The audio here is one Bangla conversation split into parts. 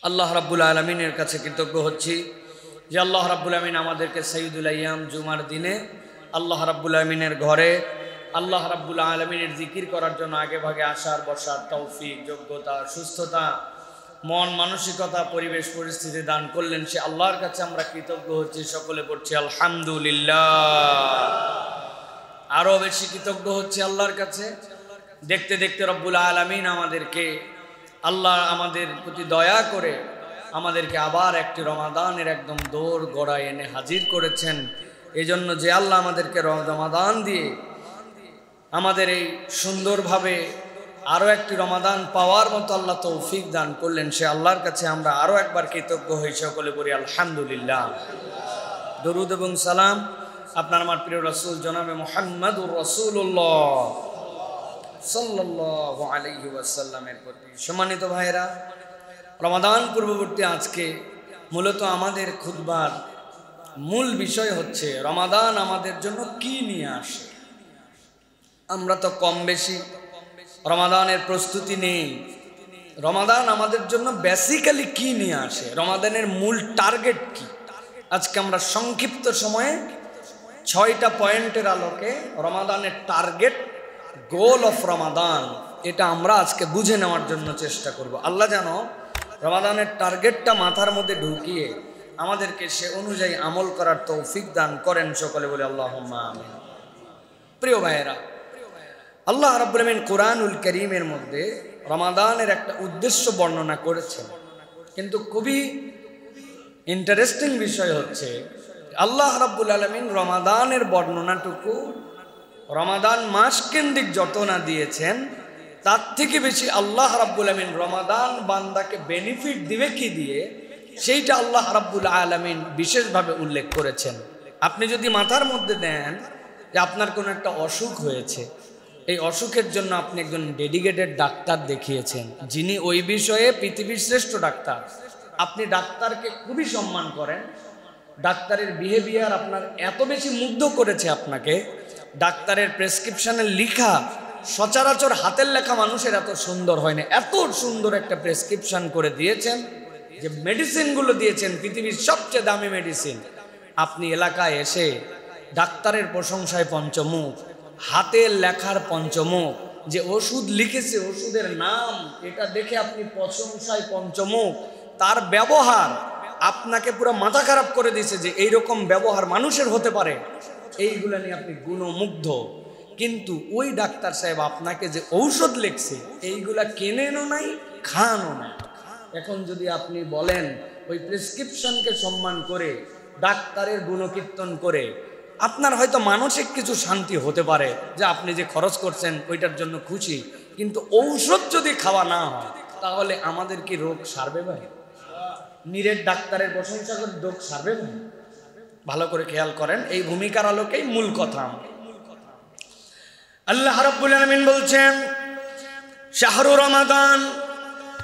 আল্লাহ রাব্বুল আলামিনের কাছে কৃতজ্ঞ হচ্ছি যে আল্লাহ রাব্বুল আলামিন আমাদেরকে সাইয়্যিদুল আইয়াম জুমার দিনে আল্লাহ রাব্বুল আলামিনের ঘরে আল্লাহ রাব্বুল আলামিনের জিকির করার জন্য আগে ভাগে আসার বসার তৌফিক, যোগ্যতা, সুস্থতা, মন মানসিকতা, পরিবেশ পরিস্থিতি দান করলেন। সে আল্লাহর কাছে আমরা কৃতজ্ঞ হচ্ছি। সকলে পড়ছি আলহামদুলিল্লাহ। আরও বেশি কৃতজ্ঞ হচ্ছে আল্লাহর কাছে। দেখতে দেখতে রব্বুল আলামিন আমাদেরকে আল্লাহ আমাদের প্রতি দয়া করে আমাদেরকে আবার একটি রমাদানের একদম দৌড় গড়ায় এনে হাজির করেছেন। এই জন্য যে আল্লাহ আমাদেরকে রমাদান দিয়ে আমাদের এই সুন্দরভাবে আরও একটি রমাদান পাওয়ার মতো আল্লাহ তৌফিক দান করলেন, সে আল্লাহর কাছে আমরা আরও একবার কৃতজ্ঞ হই। সকলে বলি আলহামদুলিল্লাহ। দরুদ এবং সালাম আপনার আমার প্রিয় রাসূল জনাবে মুহাম্মদুর রাসূলুল্লাহ সাল্লাল্লাহু আলাইহি ওয়াসাল্লামের প্রতি। সম্মানিত ভাইরা, রমাদান পূর্ববর্তী আজকে মূলত আমাদের খুতবার মূল বিষয় হচ্ছে রমাদান আমাদের জন্য কি নিয়ে আসে। আমরা তো কম বেশি রমাদানের প্রস্তুতি নেই। রমাদান আমাদের জন্য বেসিক্যালি কি নিয়ে আসে, রমাদানের মূল টার্গেট কি, আজকে আমরা সংক্ষিপ্ত সময়ে 6টা পয়েন্টের আলোকে রমাদানের টার্গেট, গোল অফ রমাদান, এটা আমরা আজকে বুঝে নেওয়ার জন্য চেষ্টা করব। আল্লাহ যেন রমাদানের টার্গেটটা মাথার মধ্যে ঢুকিয়ে আমাদেরকে সে অনুযায়ী আমল করার তৌফিক দান করেন। সকলে বলে আল্লাহুম্মা আমিন। প্রিয় ভাইয়েরা, আল্লাহ রাব্বুল আলামিন কোরআনুল কারীমের মধ্যে রমাদানের একটা উদ্দেশ্য বর্ণনা করেছেন, কিন্তু খুবই ইন্টারেস্টিং বিষয় হচ্ছে আল্লাহ রাব্বুল আলামিন রমাদানের বর্ণনাটুকু রমাদান মাস কেন্দ্রিক যত না দিয়েছেন, তার থেকে বেশি আল্লাহ রাব্বুল আলামিন রমাদান বান্দাকে বেনিফিট দিবে কি দিয়ে, সেইটা আল্লাহ রাব্বুল আলামিন বিশেষভাবে উল্লেখ করেছেন। আপনি যদি মাথার মধ্যে দেন যে আপনার কোনো একটা অসুখ হয়েছে, এই অসুখের জন্য আপনি একজন ডেডিকেটেড ডাক্তার দেখিয়েছেন, যিনি ওই বিষয়ে পৃথিবীর শ্রেষ্ঠ ডাক্তার, আপনি ডাক্তারকে খুবই সম্মান করেন, ডাক্তারের বিহেভিয়ার আপনার এত বেশি মুগ্ধ করেছে আপনাকে, ডাক্তারের প্রেসক্রিপশনের লেখা সচরাচর হাতের লেখা মানুষের এত সুন্দর হয় না, এত সুন্দর একটা প্রেসক্রিপশন করে দিয়েছেন, যে মেডিসিনগুলো দিয়েছেন পৃথিবীর সবচেয়ে দামি মেডিসিন। আপনি এলাকায় এসে ডাক্তারের প্রশংসায় পঞ্চমুখ, হাতের লেখার পঞ্চমুখ, যে ওষুধ লিখেছে ওষুধের নাম এটা দেখে আপনি প্রশংসায় পঞ্চমুখ, তার ব্যবহার আপনাকে পুরো মাথা খারাপ করে দিয়েছে যে এইরকম ব্যবহার মানুষের হতে পারে, এইগুলো নিয়ে আপনি গুণমুগ্ধ। কিন্তু ওই ডাক্তার সাহেব আপনাকে যে ঔষধ লিখছে এইগুলা কেনেনও নাই, খানও না। এখন যদি আপনি বলেন ওই প্রেসক্রিপশনকে সম্মান করে ডাক্তারের গুণকীর্তন করে, আপনার হয়তো মানসিক কিছু শান্তি হতে পারে যে আপনি যে খরচ করছেন ওইটার জন্য খুশি, কিন্তু ঔষধ যদি খাওয়া না হয় তাহলে আমাদের কি রোগ সারবে ভাই? নিরেট ডাক্তারের প্রশংসা করে রোগ সারবে ভাই? ভালো করে খেয়াল করেন, এই ভূমিকার আলোকেই মূল কথা। আল্লাহ রাব্বুল আলামিন বলছেন শাহরু রমাদান,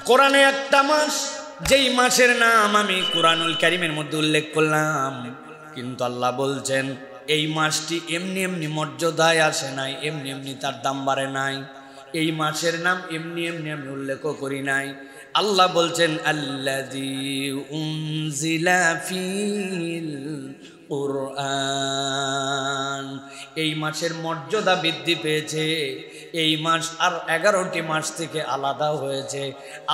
কোরআনে একটা মাস, যেই মাসের নাম আমি কোরআনুল কারীমের মধ্যে উল্লেখ করলাম, কিন্তু আল্লাহ বলছেন এই মাসটি এমনি এমনি মর্যাদায় আসে নাই, এমনি এমনি তার দাম বাড়ে নাই, এই মাসের নাম এমনি এমনি আমি উল্লেখও করি নাই। আল্লাহ বলছেন আল্লাযী উনজিলা ফিল কুরআন, এই মাসের মর্যাদা বৃদ্ধি পেয়েছে, এই মাস আর 11টি মাস থেকে আলাদা হয়েছে,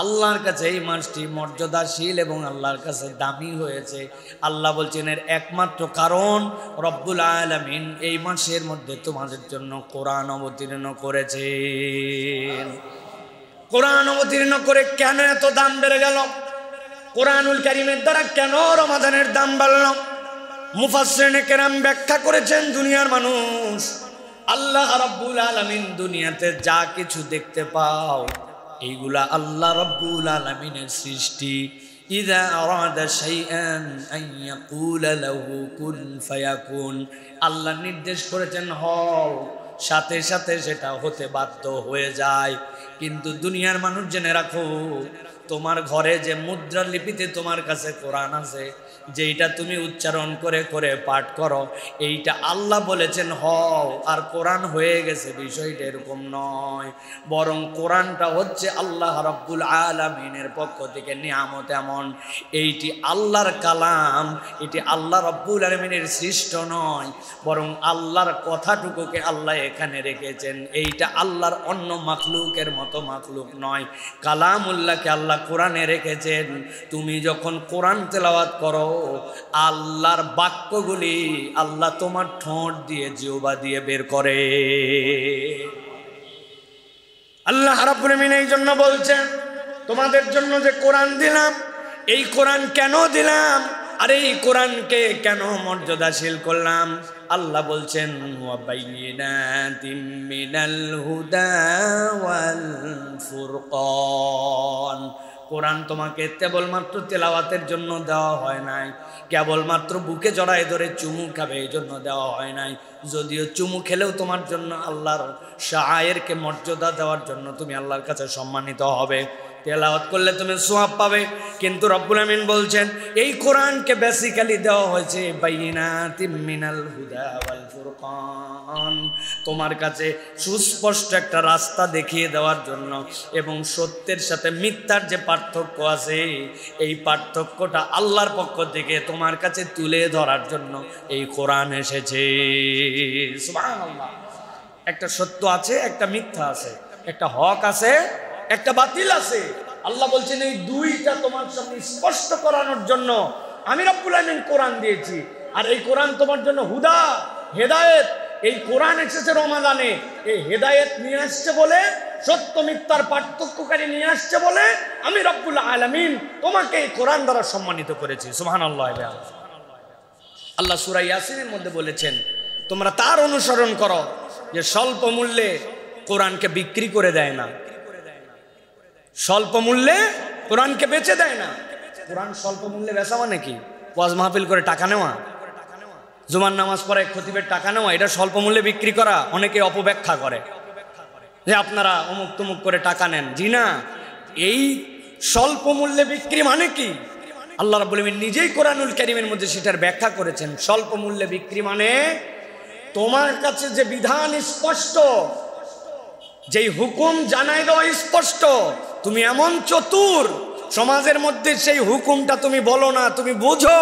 আল্লাহর কাছে এই মাসটি মর্যাদাশীল এবং আল্লাহর কাছে দামি হয়েছে। আল্লাহ বলছেন এর একমাত্র কারণ রব্বুল আলামিন এই মাসের মধ্যে তোমাদের জন্য কোরআন অবতীর্ণ করেছেন। কোরআন অবতীর্ণ করে কেন এত দাম বেড়ে গেল? কোরআনুল কারীমের দ্বারা কেন রমাদানের দাম বাড়ল? মুফাসসিরিনে কেরাম ব্যাখ্যা করেছেন, দুনিয়ার মানুষ, আল্লাহ রাব্বুল আলামিন দুনিয়াতে যা কিছু দেখতে পাও এইগুলা আল্লাহ রাব্বুল আলামিনের সৃষ্টি। ইযা আরাদা শাইআন আন ইয়াকুলা লাহু কুন ফায়াকুন, আল্লাহ নির্দেশ করেছেন হও, সাথে সাথে সেটা হতে বাধ্য হয়ে যায়। কিন্তু দুনিয়ার মানুষ জেনে রাখো, তোমার ঘরে যে মুদ্রা লিপিতে তোমার কাছে কোরআন আছে, যেইটা তুমি উচ্চারণ করে করে পাঠ করো, এইটা আল্লাহ বলেছেন হও, আর কোরআন হয়ে গেছে, বিষয়টা এরকম নয়। বরং কোরআনটা হচ্ছে আল্লাহ রাব্বুল আলামিনের পক্ষ থেকে নিয়ামত এমন, এইটি আল্লাহর কালাম, এটি আল্লাহ রাব্বুল আলামিনের সৃষ্ট নয়, বরং আল্লাহর কথাটুকুকে আল্লাহ এখানে রেখেছেন। এইটা আল্লাহর অন্য মাখলুকের মতো মাখলুক নয়, কালামুল্লাহকে আল্লাহ কোরআনে রেখেছেন। তুমি যখন কোরআন তেলাওয়াত করো, আল্লাহর বাক্যগুলি আল্লাহ তোমার ঠোঁট দিয়ে, জিহ্বা দিয়ে বের করে। আল্লাহ রাব্বুল আলামিন এই জন্য বলছেন, তোমাদের জন্য যে কোরআন দিলাম, এই কোরআন কেন দিলাম আর এই কোরআনকে কেন মর্যাদাশীল করলাম? আল্লাহ বলছেন ওয়াবাইয়িনাতিম মিনাল হুদা ওয়াল ফুরকান। কোরআন তোমাকে কেবলমাত্র তেলাওয়াতের জন্য দেওয়া হয় নাই, কেবলমাত্র বুকে জড়ায় ধরে চুমু খাবে এই জন্য দেওয়া হয় নাই। যদিও চুমু খেলেও তোমার জন্য আল্লাহর শায়েরকে মর্যাদা দেওয়ার জন্য তুমি আল্লাহর কাছে সম্মানিত হবে, তেলাওয়াত করলে তুমি সওয়াব পাবে। কিন্তু রব্বুল আমিন বলছেন এই কোরআনকে বেসিক্যালি দেওয়া হয়েছে বাইয়িনাতিম মিনাল হুদা ওয়াল ফুরকান, তোমার কাছে সুস্পষ্ট একটা রাস্তা দেখিয়ে দেওয়ার জন্য, এবং সত্যের সাথে মিথ্যার যে পার্থক্য আছে এই পার্থক্যটা আল্লাহর পক্ষ থেকে তোমার কাছে তুলে ধরার জন্য এই কোরআন এসেছে। সুবহানাল্লাহ। একটা সত্য আছে, একটা মিথ্যা আছে, একটা হক আছে, একটা বাতিল আছে। আল্লাহ বলছেন এই দুইটা তোমার সামনে স্পষ্ট করানোর জন্য আমি রব্বুল আমিন কোরআন দিয়েছি। আর এই কোরআন তোমার জন্য হুদা, হেদায়েত। এই কোরআন এসেছে রমাদানে, এই হেদায়েত নিয়ে আসছে বলে, সত্য মিথ্যার পার্থক্যকারী নিয়ে আসছে বলে আমি রব্বুল আলামিন তোমাকে এই কোরআন দ্বারা সম্মানিত করেছি। সুবহানাল্লাহ। আল্লাহ সূরা ইয়াসিনের মধ্যে বলেছেন তোমরা তার অনুসরণ করো যে স্বল্প মূল্যে কোরআনকে বিক্রি করে দেয় না, স্বল্প মূল্যে কোরআনকে বেচে দেয় না। কোরআন স্বল্প মূল্যে বেচা মানে কি? ওয়াজ মাহফিল করে টাকা নেওয়া, জুমার নামাজ পড়ে খতিবের টাকা নেওয়া, এটা স্বল্প মূল্যে বিক্রি করা। অনেকে অপব্যাখ্যা করে যে আপনারা অমুক তমুক করে টাকা নেন। জি না, এই স্বল্প মূল্যে বিক্রি মানে কি? আল্লাহ রাব্বুল আমিন নিজেই কোরআনুল কারীমের মধ্যে সেটার ব্যাখ্যা করেছেন। স্বল্প মূল্যে বিক্রি মানে তোমার কাছে যে বিধান স্পষ্ট, যেই হুকুম জানাই দেওয়া স্পষ্ট, তুমি এমন চতুর, সমাজের মধ্যে সেই হুকুমটা তুমি বলো না, তুমি বুঝো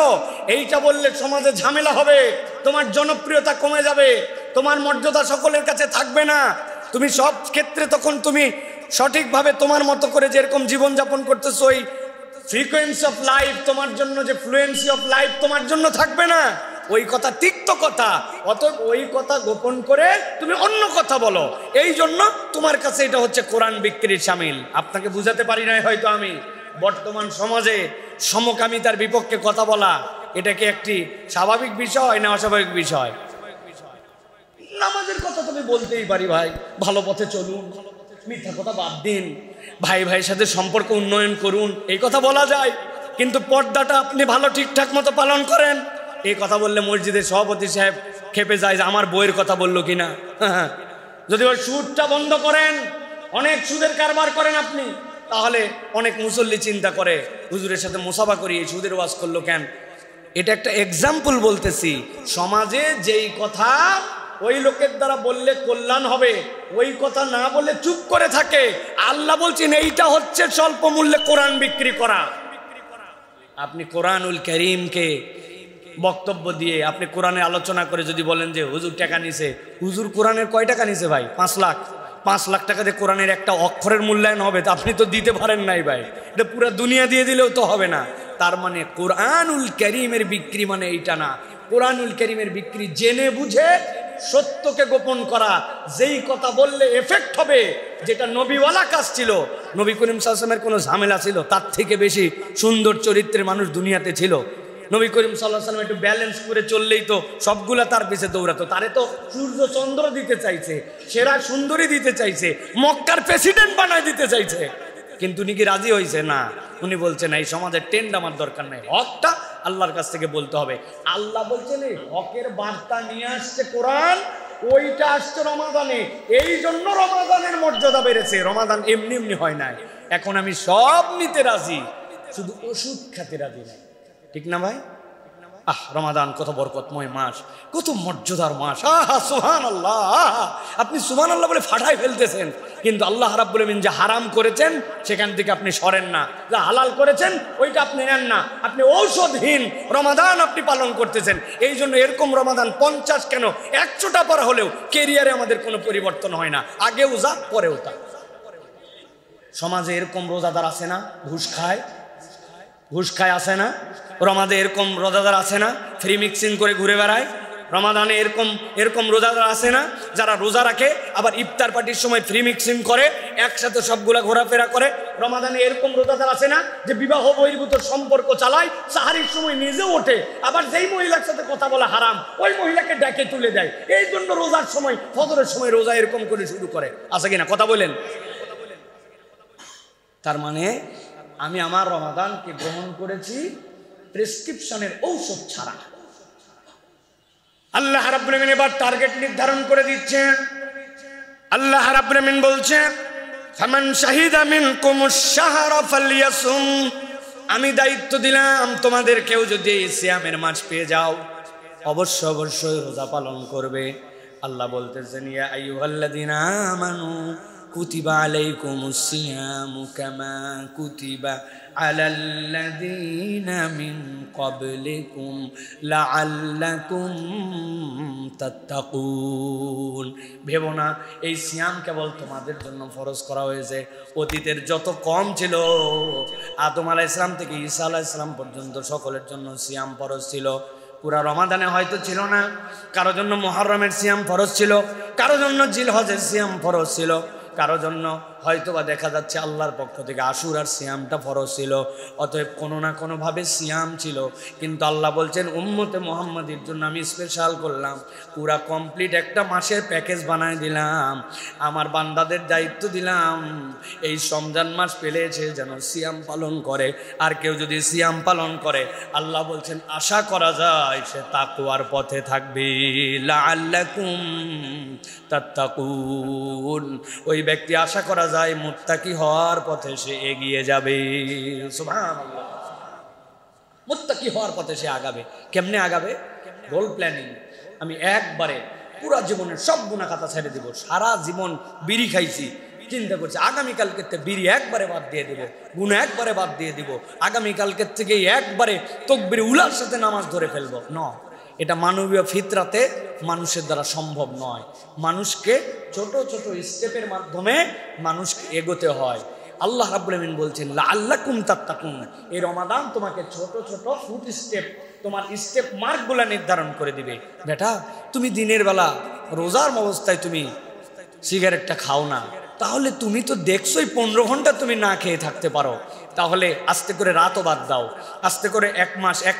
এইটা বললে সমাজে ঝামেলা হবে, তোমার জনপ্রিয়তা কমে যাবে, তোমার মর্যাদা সকলের কাছে থাকবে না, তুমি সব ক্ষেত্রে তখন তুমি সঠিকভাবে তোমার মতো করে যেরকম জীবনযাপন করতেছো, ওই ফ্রিকোয়েন্সি অফ লাইফ তোমার জন্য, যে ফ্লুয়েন্সি অফ লাইফ তোমার জন্য থাকবে না। ওই কথা তিক্ত কথা, অতএব ওই কথা গোপন করে তুমি অন্য কথা বলো। এই জন্য তোমার কাছে এটা হচ্ছে কোরআন বিক্রির শামিল। আপনাকে বুঝাতে পারি নাই হয়তো আমি। বর্তমান সমাজে সমকামিতার বিপক্ষে কথা বলা, এটা কি একটি স্বাভাবিক বিষয় না অস্বাভাবিক বিষয়? নামাজের কথা তুমি বলতেই পারি, ভাই ভালো পথে চলুন, মিথ্যা কথা বাদ দিন, ভাই ভাইয়ের সাথে সম্পর্ক উন্নয়ন করুন, এই কথা বলা যায়। কিন্তু পর্দাটা আপনি ভালো ঠিকঠাক মতো পালন করেন, এই কথা বললে মসজিদের সভাপতি সাহেব খেপে যায় যে আমার বইয়ের কথা বললো কিনা। যদি ওই সুদটা বন্ধ করেন, অনেক সুদের কারবার করেন আপনি, তাহলে অনেক মুসল্লি চিন্তা করে হুজুরের সাথে মুসাফা করি, এই সুদের ওয়াজ করলো কেন? এটা একটা এক্সাম্পল বলতেছি। সমাজে যেই কথা ওই লোকের দ্বারা বললে কল্যাণ হবে, ওই কথা না বলে চুপ করে থাকে, আল্লাহ বলছেন এইটা হচ্ছে স্বল্প মূল্যে কোরআন বিক্রি করা। আপনি কোরআনুল কারীমকে বক্তব্য দিয়ে, আপনি কোরআনের আলোচনা করে যদি বলেন যে হুজুর টাকা নিছে, হুজুর কোরআনের কয় টাকা নিছে ভাই? 5 লাখ। 5 লাখ টাকা দিয়ে কোরআনের একটা অক্ষরের মূল্যায়ন হবে? তা আপনি তো দিতে পারেন নাই ভাই, এটা পুরো দুনিয়া দিয়ে দিলেও তো হবে না। তার মানে কোরআনুল কারীমের বিক্রি মানে এইটা না। কোরআনুল কারীমের বিক্রি জেনে বুঝে সত্যকে গোপন করা, যেই কথা বললে এফেক্ট হবে, যেটা নবীওয়ালা কাজ ছিল। নবী করিম সাল্লাল্লাহু আলাইহি ওয়াসাল্লামের কোনো ঝামেলা ছিল? তার থেকে বেশি সুন্দর চরিত্রের মানুষ দুনিয়াতে ছিল। নবী করিম সাল্লাল্লাহু আলাইহি ওয়াসাল্লাম একটু ব্যালেন্স করে চললেই তো সবগুলা তার পিছে দৌড়াতো। তারে তো সূর্য চন্দ্র দিতে চাইছে, সেরা সুন্দরী দিতে চাইছে, মক্কার প্রেসিডেন্ট বানায় দিতে চাইছে, কিন্তু উনি কি রাজি হয়েছে? না। উনি বলছেন এই সমাজের ট্রেন্ড আমার দরকার নাই, হকটা আল্লাহর কাছ থেকে বলতে হবে। আল্লাহ বলছেন এই হকের বার্তা নিয়ে আসছে কোরআন, ওইটা আসছে রমাদানে। এই জন্য রমাদানের মর্যাদা বেড়েছে। রমাদান এমনি এমনি হয় নাই, এখন আমি সব নিতে রাজি, শুধু ওষুধ খেতে রাজি নাই। ঠিক না ভাই? রমাদান কত বরকতময় মাস, কত মর্যাদার মাস। সুবহানাল্লাহ। আপনি সুবহানাল্লাহ বলে ফাটাই ফেলতেছেন, কিন্তু আল্লাহ রাব্বুল আমিন যে হারাম করেছেন সেখান থেকে আপনি সরেন না, যা হালাল করেছেন ওইটা আপনি নেন না। আপনি ঔষধহীন রমাদান আপনি পালন করতেছেন। এই জন্য এরকম রমাদান 50 কেন 100টা পর হলেও কেরিয়ারে আমাদের কোনো পরিবর্তন হয় না, আগেও যা পরেও তা। সমাজে এরকম রোজাদার আছে না ঘুষ খায় আছে না? রমাদানে এরকম রোজাদার আছে না ফ্রি মিক্সিং করে ঘুরে বেড়ায়? রমাদানে এরকম রোজাদার আছে না যারা রোজা রাখে আবার ইফতার পার্টির সময় ফ্রি মিক্সিং করে একসাথে সবগুলা ঘোরাফেরা করে? রমাদানে এরকম রোজাদার আছে না যে বিবাহ বহির্ভূত সম্পর্ক চালায়, সাহারির সময় নিজেও ওঠে, আবার যেই মহিলার সাথে কথা বলা হারাম ওই মহিলাকে ডেকে তুলে দেয়? এই জন্য রোজার সময় ফজরের সময় রোজা এরকম করে শুরু করে। আছে কিনা কথা বলেন? তার মানে আমি আমার রমাদানকে গ্রহণ করেছি প্রেসক্রিপশনের ঔষধ ছাড়া। আল্লাহ রাব্বুল আমিন এবার টার্গেট নির্ধারণ করে দিচ্ছেন। আল্লাহ রাব্বুল আমিন বলছেন, ফামান শাহিদা মিনকুমুশ শাহরা ফালইয়াসুম। আমি দায়িত্ব দিলাম তোমাদের কেউ যদি সিয়ামের মাস পেয়ে যাও অবশ্যই রোজা পালন করবে। আল্লাহ বলতেছেন, ইয়া আইয়ুহাল্লাযীনা আমানু কুতিবা আলাইকুমুস সিয়ামু কামা কুতিবা আলাল্লাযীনা মিন ক্বাবলিকুম লাআল্লাকুম তাত্তাকুন। ভেবো না এই সিয়াম কেবল তোমাদের জন্য ফরজ করা হয়েছে। অতীতের যত কম ছিল, আদম আলাইহিস সালাম থেকে ঈসা আলাইহিস সালাম পর্যন্ত সকলের জন্য সিয়াম ফরজ ছিল। পুরা রমাদানে হয়তো ছিল না, কারোর জন্য মুহররমের সিয়াম ফরজ ছিল, কারোর জন্য জিলহজের সিয়াম ফরজ ছিল, কারো জন্য হয়তোবা দেখা যাচ্ছে আল্লাহর পক্ষ থেকে আশুরার সিয়ামটা ফরজ ছিল। অতএব কোনো না কোনোভাবে সিয়াম ছিল, কিন্তু আল্লাহ বলছেন উম্মতে মুহাম্মাদির জন্য আমি স্পেশাল করলাম, পুরা কমপ্লিট একটা মাসের প্যাকেজ বানায় দিলাম। আমার বান্দাদের দায়িত্ব দিলাম এই রমজান মাস পেলেছে যেন সিয়াম পালন করে। আর কেউ যদি সিয়াম পালন করে আল্লাহ বলছেন আশা করা যায় সে তাকওয়ার পথে থাকবে। লাআল্লাকুম তাত্তাকুন। ওই ব্যক্তি আশা করা যায় মুত্তাকি হওয়ার পথে সে এগিয়ে যাবে। সুবহানাল্লাহ। মুত্তাকি হওয়ার পথে সে আগাবে। কেমনে আগাবে? গোল প্ল্যানিং। আমি একবারে পুরা জীবনের সব গুনাহ খাতা ছেড়ে দিব। সারা জীবন বিড়ি খাইছি, চিন্তা করছি আগামীকালকে বিড়ি একবারে বাদ দিয়ে দিব, গুনাহ একবারে বাদ দিয়ে দিব, আগামীকালকে থেকে একবারে তাকবীর উলার সাথে নামাজ ধরে ফেলবো। নয়, এটা মানবীয় ফিতরাতে মানুষের দ্বারা সম্ভব নয়। মানুষকে ছোট ছোট স্টেপের মাধ্যমে মানুষকে এগোতে হয়। আল্লাহ রাব্বুল আমিন বলছেন লাআল্লাকুম তাত্তাকুন। এই রমাদান তোমাকে ছোট ছোট ফুট স্টেপ, তোমার স্টেপ মার্কগুলা নির্ধারণ করে দিবে। বেটা তুমি দিনের বেলা রোজার অবস্থায় তুমি সিগারেটটা খাও না, তাহলে তুমি তো দেখছোই 15 ঘন্টা তুমি না খেয়ে থাকতে পারো। তাহলে আস্তে করে রাতও বাদ দাও, আস্তে করে 1 মাস 1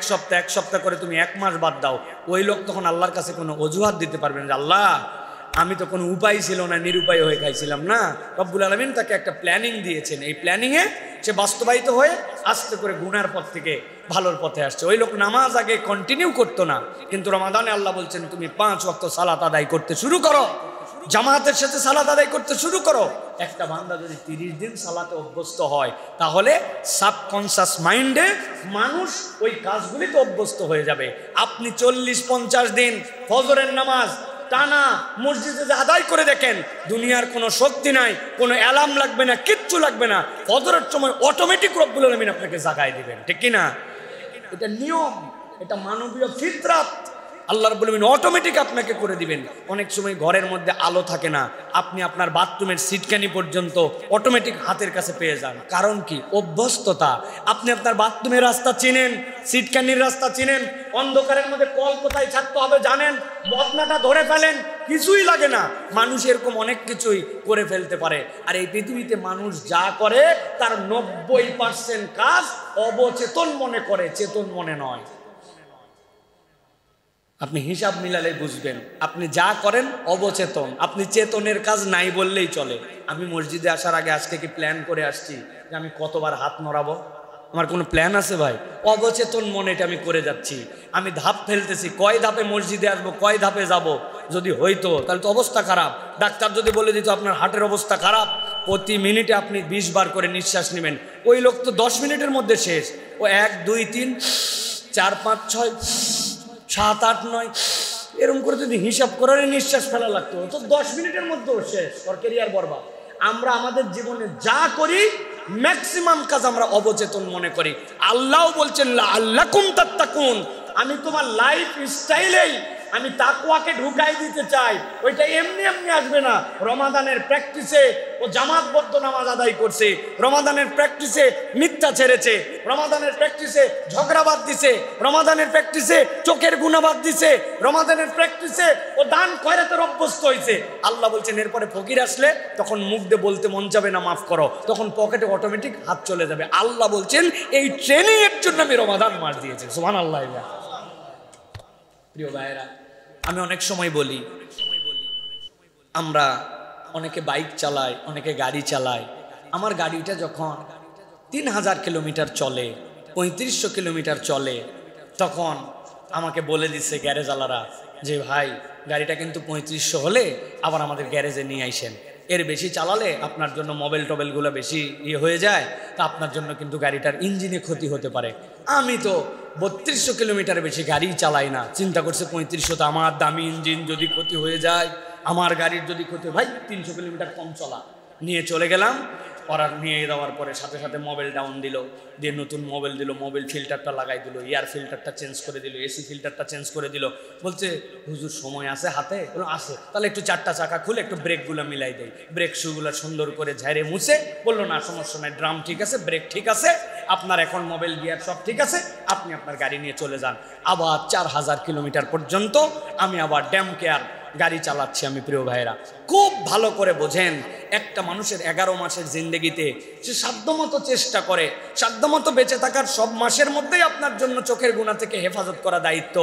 সপ্তাহ করে তুমি 1 মাস বাদ দাও। ওই লোক তখন আল্লাহর কাছে কোনো অজুহাত দিতে পারবেন যে আল্লাহ আমি তো কোনো উপায় ছিল না, নিরুপায় হয়ে খাইছিলাম না। রব্বুল আলামিন তাকে একটা প্ল্যানিং দিয়েছেন, এই প্ল্যানিংয়ে সে বাস্তবায়িত হয়ে আস্তে করে গুনার পথ থেকে ভালোর পথে আসছে। ওই লোক নামাজ আগে কন্টিনিউ করতো না, কিন্তু রমাদানে আল্লাহ বলছেন তুমি 5 ওয়াক্ত সালাত আদায় করতে শুরু করো, জামাতের সাথে সালাত আদায় করতে শুরু করো। একটা বান্দা যদি 30 দিন সালাতে অভ্যস্ত হয় তাহলে সাবকনশাস মাইন্ডে মানুষ ওই কাজগুলিতে অভ্যস্ত হয়ে যাবে। আপনি 40-50 দিন ফজরের নামাজ টানা মসজিদে আদায় করে দেখেন, দুনিয়ার কোনো শক্তি নাই, কোনো অ্যালার্ম লাগবে না, কিচ্ছু লাগবে না, ফজরের সময় অটোমেটিক রব্বুল আলামিন আপনাকে জাগায় দিবেন। ঠিক কি না? এটা নিয়ম, এটা মানবীয় ফিতরাত। আল্লাহ রাব্বুল আমিন অটোমেটিক আপনাকে করে দিবেন। অনেক সময় ঘরের মধ্যে আলো থাকে না, আপনি আপনার বাথরুমের সিটকানি পর্যন্ত অটোমেটিক হাতের কাছে পেয়ে যান। কারণ কি? অভ্যস্ততা। আপনি আপনার বাথরুমের রাস্তা চিনেন, সিটকানির রাস্তা চিনেন, অন্ধকারের মধ্যে কল কোথায় ছাড়তে হবে জানেন, বদনাটা ধরে ফেলেন, কিছুই লাগে না। মানুষ এরকম অনেক কিছুই করে ফেলতে পারে। আর এই পৃথিবীতে মানুষ যা করে তার 90% কাজ অবচেতন মনে করে, চেতন মনে নয়। আপনি হিসাব মিলালে বুঝবেন আপনি যা করেন অবচেতন, আপনি চেতনের কাজ নাই বললেই চলে। আমি মসজিদে আসার আগে আজকে কি প্ল্যান করে আসছি যে আমি কতবার হাত নড়াবো? আমার কোনো প্ল্যান আছে ভাই? অবচেতন মনে এটা আমি করে যাচ্ছি। আমি ধাপ ফেলতেছি, কয় ধাপে মসজিদে আসবো, কয় ধাপে যাব। যদি হইতো তাহলে তো অবস্থা খারাপ। ডাক্তার যদি বলে দিত আপনার হার্টের অবস্থা খারাপ, প্রতি মিনিটে আপনি 20 বার করে নিঃশ্বাস নেবেন, ওই লোক তো 10 মিনিটের মধ্যে শেষ। ও 1 2 3 4 5 6 7 8 9 এরকম করে যদি হিসাব করে নিঃশ্বাস ফেলা লাগতো তো 10 মিনিটের মধ্যেও শেষ, ওর ক্যারিয়ার বরবাদ। আমরা আমাদের জীবনে যা করি ম্যাক্সিমাম কাজ আমরা অবচেতন মনে করি। আল্লাহ বলছেন লাআল্লাকুম তাত্তাকুন, আমি তোমার লাইফ স্টাইলেই আমি তাকওয়াকে ঢুকাই দিতে চাই। ওইটা এমনি এমনি আসবে না। রমাদানের প্র্যাকটিসে ও জামাতবদ্ধ নামাজ আদায় করছে, রমাদানের প্র্যাকটিসে মিথ্যা ছেড়েছে, রমাদানের প্র্যাকটিসে ঝগড়া বাদ দিছে, রমাদানের প্র্যাকটিসে চোখের গুনাহ বাদ দিছে, রমাদানের প্র্যাকটিসে ও দান খয়রাতের অভ্যস্ত হয়েছে। আল্লাহ বলছেন এরপরে ফকির আসলে তখন মুখ দিয়ে বলতে মন যাবে না মাফ করো, তখন পকেটে অটোমেটিক হাত চলে যাবে। আল্লাহ বলছেন এই ট্রেনিং এর জন্য আমি রমাদান মাস দিয়েছি। সুবহানাল্লাহ। প্রিয় ভাইয়েরা, আমি অনেক সময় বলি, আমরা অনেকে বাইক চালাই, অনেকে গাড়ি চালায়। আমার গাড়িটা যখন 3000 কিলোমিটার চলে, 3500 কিলোমিটার চলে, তখন আমাকে বলে দিচ্ছে গ্যারেজওয়ালারা যে ভাই গাড়িটা কিন্তু 3500 হলে আবার আমাদের গ্যারেজে নিয়ে আইসেন, এর বেশি চালালে আপনার জন্য মোবাইল টোবেলগুলো বেশি হয়ে যায়, তা আপনার জন্য কিন্তু গাড়িটার ইঞ্জিনে ক্ষতি হতে পারে। আমি তো 3200 কিলোমিটার বেশি গাড়ি চালাই না, চিন্তা করছে 3500 তো আমার দামি ইঞ্জিন যদি ক্ষতি হয়ে যায়, আমার গাড়ির যদি ক্ষতি, ভাই 300 কিলোমিটার কম চলা। নিয়ে চলে গেলাম, ওরা নিয়ে যাওয়ার পরে সাথে সাথে মোবাইল ডাউন দিল, দিয়ে নতুন মোবাইল দিল, মোবাইল ফিল্টারটা লাগাই দিল, এয়ার ফিল্টারটা চেঞ্জ করে দিল, এসি ফিল্টারটা চেঞ্জ করে দিল। বলছে হুজুর সময় আছে হাতে? বললো আছে, তাহলে একটু 4টা চাকা খুলে একটু ব্রেকগুলো মিলাই দেয়, ব্রেক শুগুলো সুন্দর করে ঝাড়ে মুছে। বললো না সমস্যা নাই, ড্রাম ঠিক আছে, ব্রেক ঠিক আছে, আপনার এখন মোবাইল গিয়ার সব ঠিক আছে, আপনি আপনার গাড়ি নিয়ে চলে যান। আবার 4000 কিলোমিটার পর্যন্ত আমি আবার ড্যাম কেয়ার গাড়ি চালাচ্ছি। আমি প্রিয় ভাইরা, খুব ভালো করে বোঝেন, একটা মানুষের 11 মাসের জিন্দেগিতে সে সাধ্যমতো চেষ্টা করে, সাধ্যমতো বেঁচে থাকার সব মাসের মধ্যেই আপনার জন্য চোখের গুনাহ থেকে হেফাজত করা দায়িত্ব,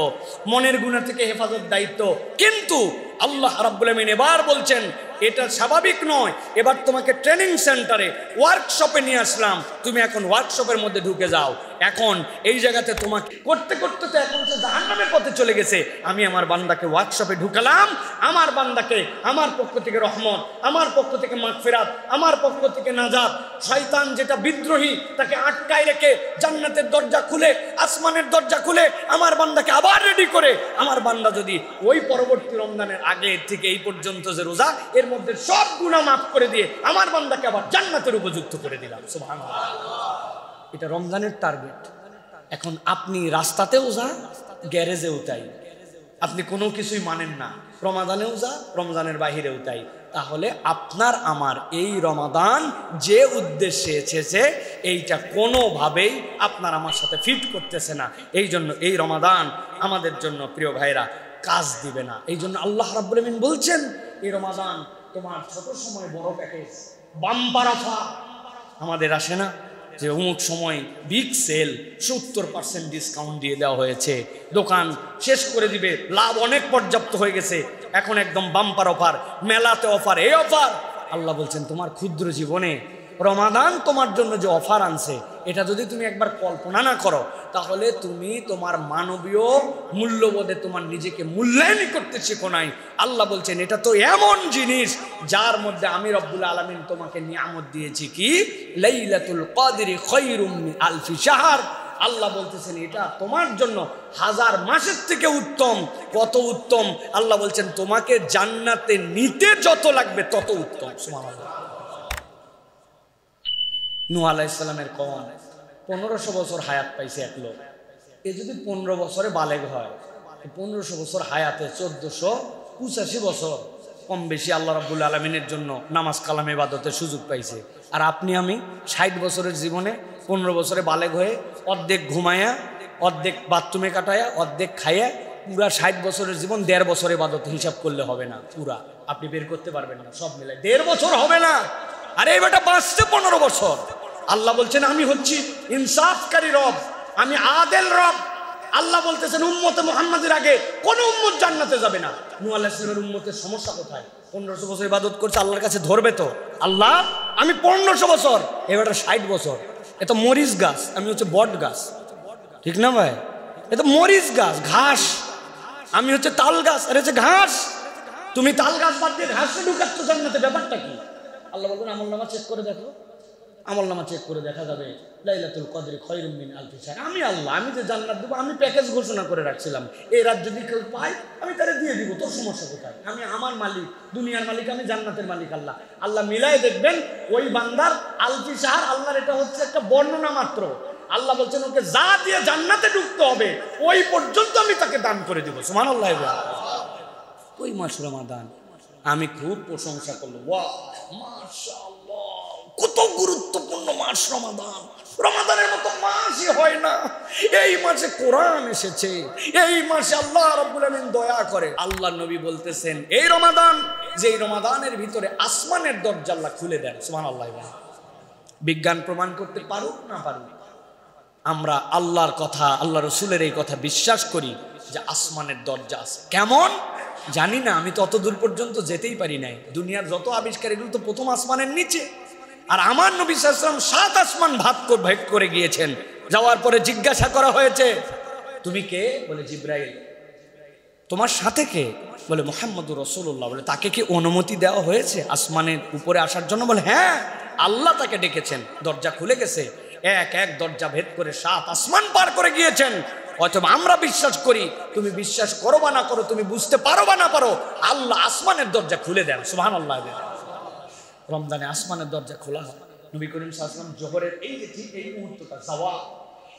মনের গুনাহ থেকে হেফাজত দায়িত্ব। কিন্তু আল্লাহ রাব্বুল আমিন এবার বলছেন এটা স্বাভাবিক নয়, এবার তোমাকে ট্রেনিং সেন্টারে ওয়ার্কশপে নিয়ে আসলাম, তুমি এখন ওয়ার্কশপের মধ্যে ঢুকে যাও। এখন এই জায়গাতে তোমাকে করতে করতে তো এখন সে জাহান্নামের পথে চলে গেছে, আমি আমার বান্দাকে ওয়ার্কশপে ঢুকালাম, আমার বান্দাকে আমার পক্ষ থেকে রহমত, আমার পক্ষ থেকে মাগফিরাত, আমার পক্ষ থেকে নাজাত। শয়তান যেটা বিদ্রোহী তাকে আটকায় রেখে জান্নাতের দরজা খুলে, আসমানের দরজা খুলে আমার বান্দাকে আবার রেডি করে, আমার বান্দা যদি ওই পরবর্তী রমজানের আগে থেকে এই পর্যন্ত যে রোজা, এর মধ্যে সব গুনাহ মাফ করে দিয়ে আমার বান্দাকে আবার জান্নাতের উপযুক্ত করে দিলাম। সুবহানাল্লাহ। এটা রমজানের টার্গেট। এখন আপনি রাস্তাতেও যা, গ্যারেজেও তাই, আপনি কোনো কিছুই মানেন না, রমাদানেও যা, রমজানের বাহিরেও তাই, তাহলে আপনার আমার এই রমাদান যে উদ্দেশ্যে এসেছে এইটা কোনোভাবেই আপনার আমার সাথে ফিট করতেছে না। এই জন্য এই রমাদান আমাদের জন্য প্রিয় ভাইরা কাজ দিবে না। এই জন্য আল্লাহ রাব্বুল আমিন বলছেন এই রমাদান তোমার ছোট সময় বড় প্যাকেজ, বাম্পার অফার। আমাদের আসে না যে অমুক সময় বিগ সেল, 70% ডিসকাউন্ট দিয়ে দেওয়া হয়েছে, দোকান শেষ করে দিবে, লাভ অনেক পর্যাপ্ত হয়ে গেছে, এখন একদম বাম্পার অফার, মেলাতে অফার, এই অফার। আল্লাহ বলছেন তোমার ক্ষুদ্র জীবনে রমাদান তোমার জন্য যে অফার আনছে এটা যদি তুমি একবার কল্পনা না করো, তাহলে তুমি তোমার মানবীয় মূল্যবোধে তোমার নিজেকে মূল্যায়ন করতে শেখো নাই। আল্লাহ বলছেন এটা তো এমন জিনিস যার মধ্যে আমি রব্বুল আলামিন তোমাকে নিয়ামত দিয়েছি, কি লাইলাতুল কদরি খায়রুম মিন আলফি শাহর। আল্লাহ বলতেছেন এটা তোমার জন্য 1000 মাসের থেকে উত্তম। কত উত্তম? আল্লাহ বলছেন তোমাকে জান্নাতে নিতে যত লাগবে তত উত্তম। সুবহানাল্লাহ। নূহ আলাইহিস সালামের কওম 1500 বছর হায়াত পাইছে এক লোক। এ যদি 15 বছরে বালেগ হয়, 1500 বছর হায়াতে 1485 বছর কম বেশি আল্লাহ রাব্বুল আলামিনের জন্য নামাজ কালাম ইবাদতের সুযোগ পাইছে। আর আপনি আমি 60 বছরের জীবনে 15 বছরে বালেগ হয়ে অর্ধেক ঘুমায়া, অর্ধেক বাথরুমে কাটায়া, অর্ধেক খাইয়া, পুরা 60 বছরের জীবন 1.5 বছর ইবাদত হিসাব করলে হবে না, পুরা আপনি বের করতে পারবেন না, সব মিলে 1.5 বছর হবে না। আরে এই বেটা বাঁচছে 15 বছর। আল্লাহ বলছেন আমি হচ্ছি ইনসাফকারী রব, আমি আদেল রব। আল্লাহ বলতেছেন উম্মতে মুহাম্মাদের আগে কোন উম্মত জান্নাতে যাবে না। নূহ আলাইহিস সালামের উম্মতের সমস্যা কোথায়? 1500 বছর ইবাদত করছে, আল্লাহর কাছে ধরবে তো? আল্লাহ আমি 1500 বছর, এবারে 60 বছর। এটা মরিচ গাছ, আমি হচ্ছে বট গাছ, ঠিক না ভাই? এটা মরিচ গাছ, ঘাস, আমি হচ্ছে তাল গাছ, আর হচ্ছে ঘাস। তুমি তাল গাছ বাদ দিয়ে ঘাসে ঢুকাচ্ছ জান্নাতে, ব্যাপারটা কি? আল্লাহ বলবেন আমলনামা চেক করে দেখো, আমলনামা চেক করে দেখা যাবে লাইলাতুল কদর খায়রুম মিন আলফি শাহর। আমি আল্লাহ, আমি যে জান্নাত দেবো, আমি প্যাকেজ ঘোষণা করে রাখছিলাম, এই রাত যদি কেউ পায় আমি তারে দিয়ে দিব, তোর সমস্যা কোথায়? আমি আমার মালিক, দুনিয়ার মালিক আমি, জান্নাতের মালিক আল্লাহ। আল্লাহ মিলাই দেখবেন ওই বান্দার আলফি শাহর, আল্লাহর এটা হচ্ছে একটা বর্ণনা মাত্র। আল্লাহ বলছেন ওকে যা দিয়ে জান্নাতে ঢুকতে হবে ওই পর্যন্ত আমি তাকে দান করে দিব। সুবহানাল্লাহ। ওই মাস রমাদান আমি খুব প্রশংসা করলাম, ওয়াহ মাশাআল্লাহ, কত গুরুত্বপূর্ণ মাস রমাদান। রমাদানের মতো মাসই হয় না। এই মাসে কোরআন এসেছে, এই মাসে আল্লাহ রাব্বুল আলামিন দয়া করে। আল্লাহ নবী বলতেছেন এই রমাদান, যে রমাদানের ভিতরে আসমানের দরজা আল্লাহ খুলে দেন। সুবহানাল্লাহ। বিজ্ঞান প্রমাণ করতে পারুক না পারুক, আমরা আল্লাহর কথা, আল্লাহ রসুলের এই কথা বিশ্বাস করি যে আসমানের দরজা আছে। কেমন জানি না, আমি তো অত দূর পর্যন্ত যেতেই পারি নাই। দুনিয়ার যত আবিষ্কার এগুলো তো প্রথম আসমানের নিচে। আর আমার নবী সাল্লাল্লাহু আলাইহি ওয়াসাল্লাম 7 আসমান ভেদ করে গিয়েছেন। যাওয়ার পরে জিজ্ঞাসা করা হয়েছে তুমি কে? বলে জিব্রাইল। তোমার সাথে কে? বলে মুহাম্মদুর রাসূলুল্লাহ। বলে তাকে কি অনুমতি দেওয়া হয়েছে আসমানের উপরে আসার জন্য? বলে হ্যাঁ, আল্লাহ তাকে ডেকেছেন, দরজা খুলে গেছে, এক এক দরজা ভেদ করে 7 আসমান পার করে গিয়েছেন। অথবা আমরা বিশ্বাস করি, তুমি বিশ্বাস করো বা না করো, তুমি বুঝতে পারো বা না পারো, আল্লাহ আসমানের দরজা খুলে দেন। সুবহানাল্লাহ। রমজানে আসমানের দরজা খোলা হয়। নবী করিম সাল্লাল্লাহু আলাইহি ওয়াসাল্লাম জোহরের এই যে ঠিক এই মুহূর্তটা জাওয়াল,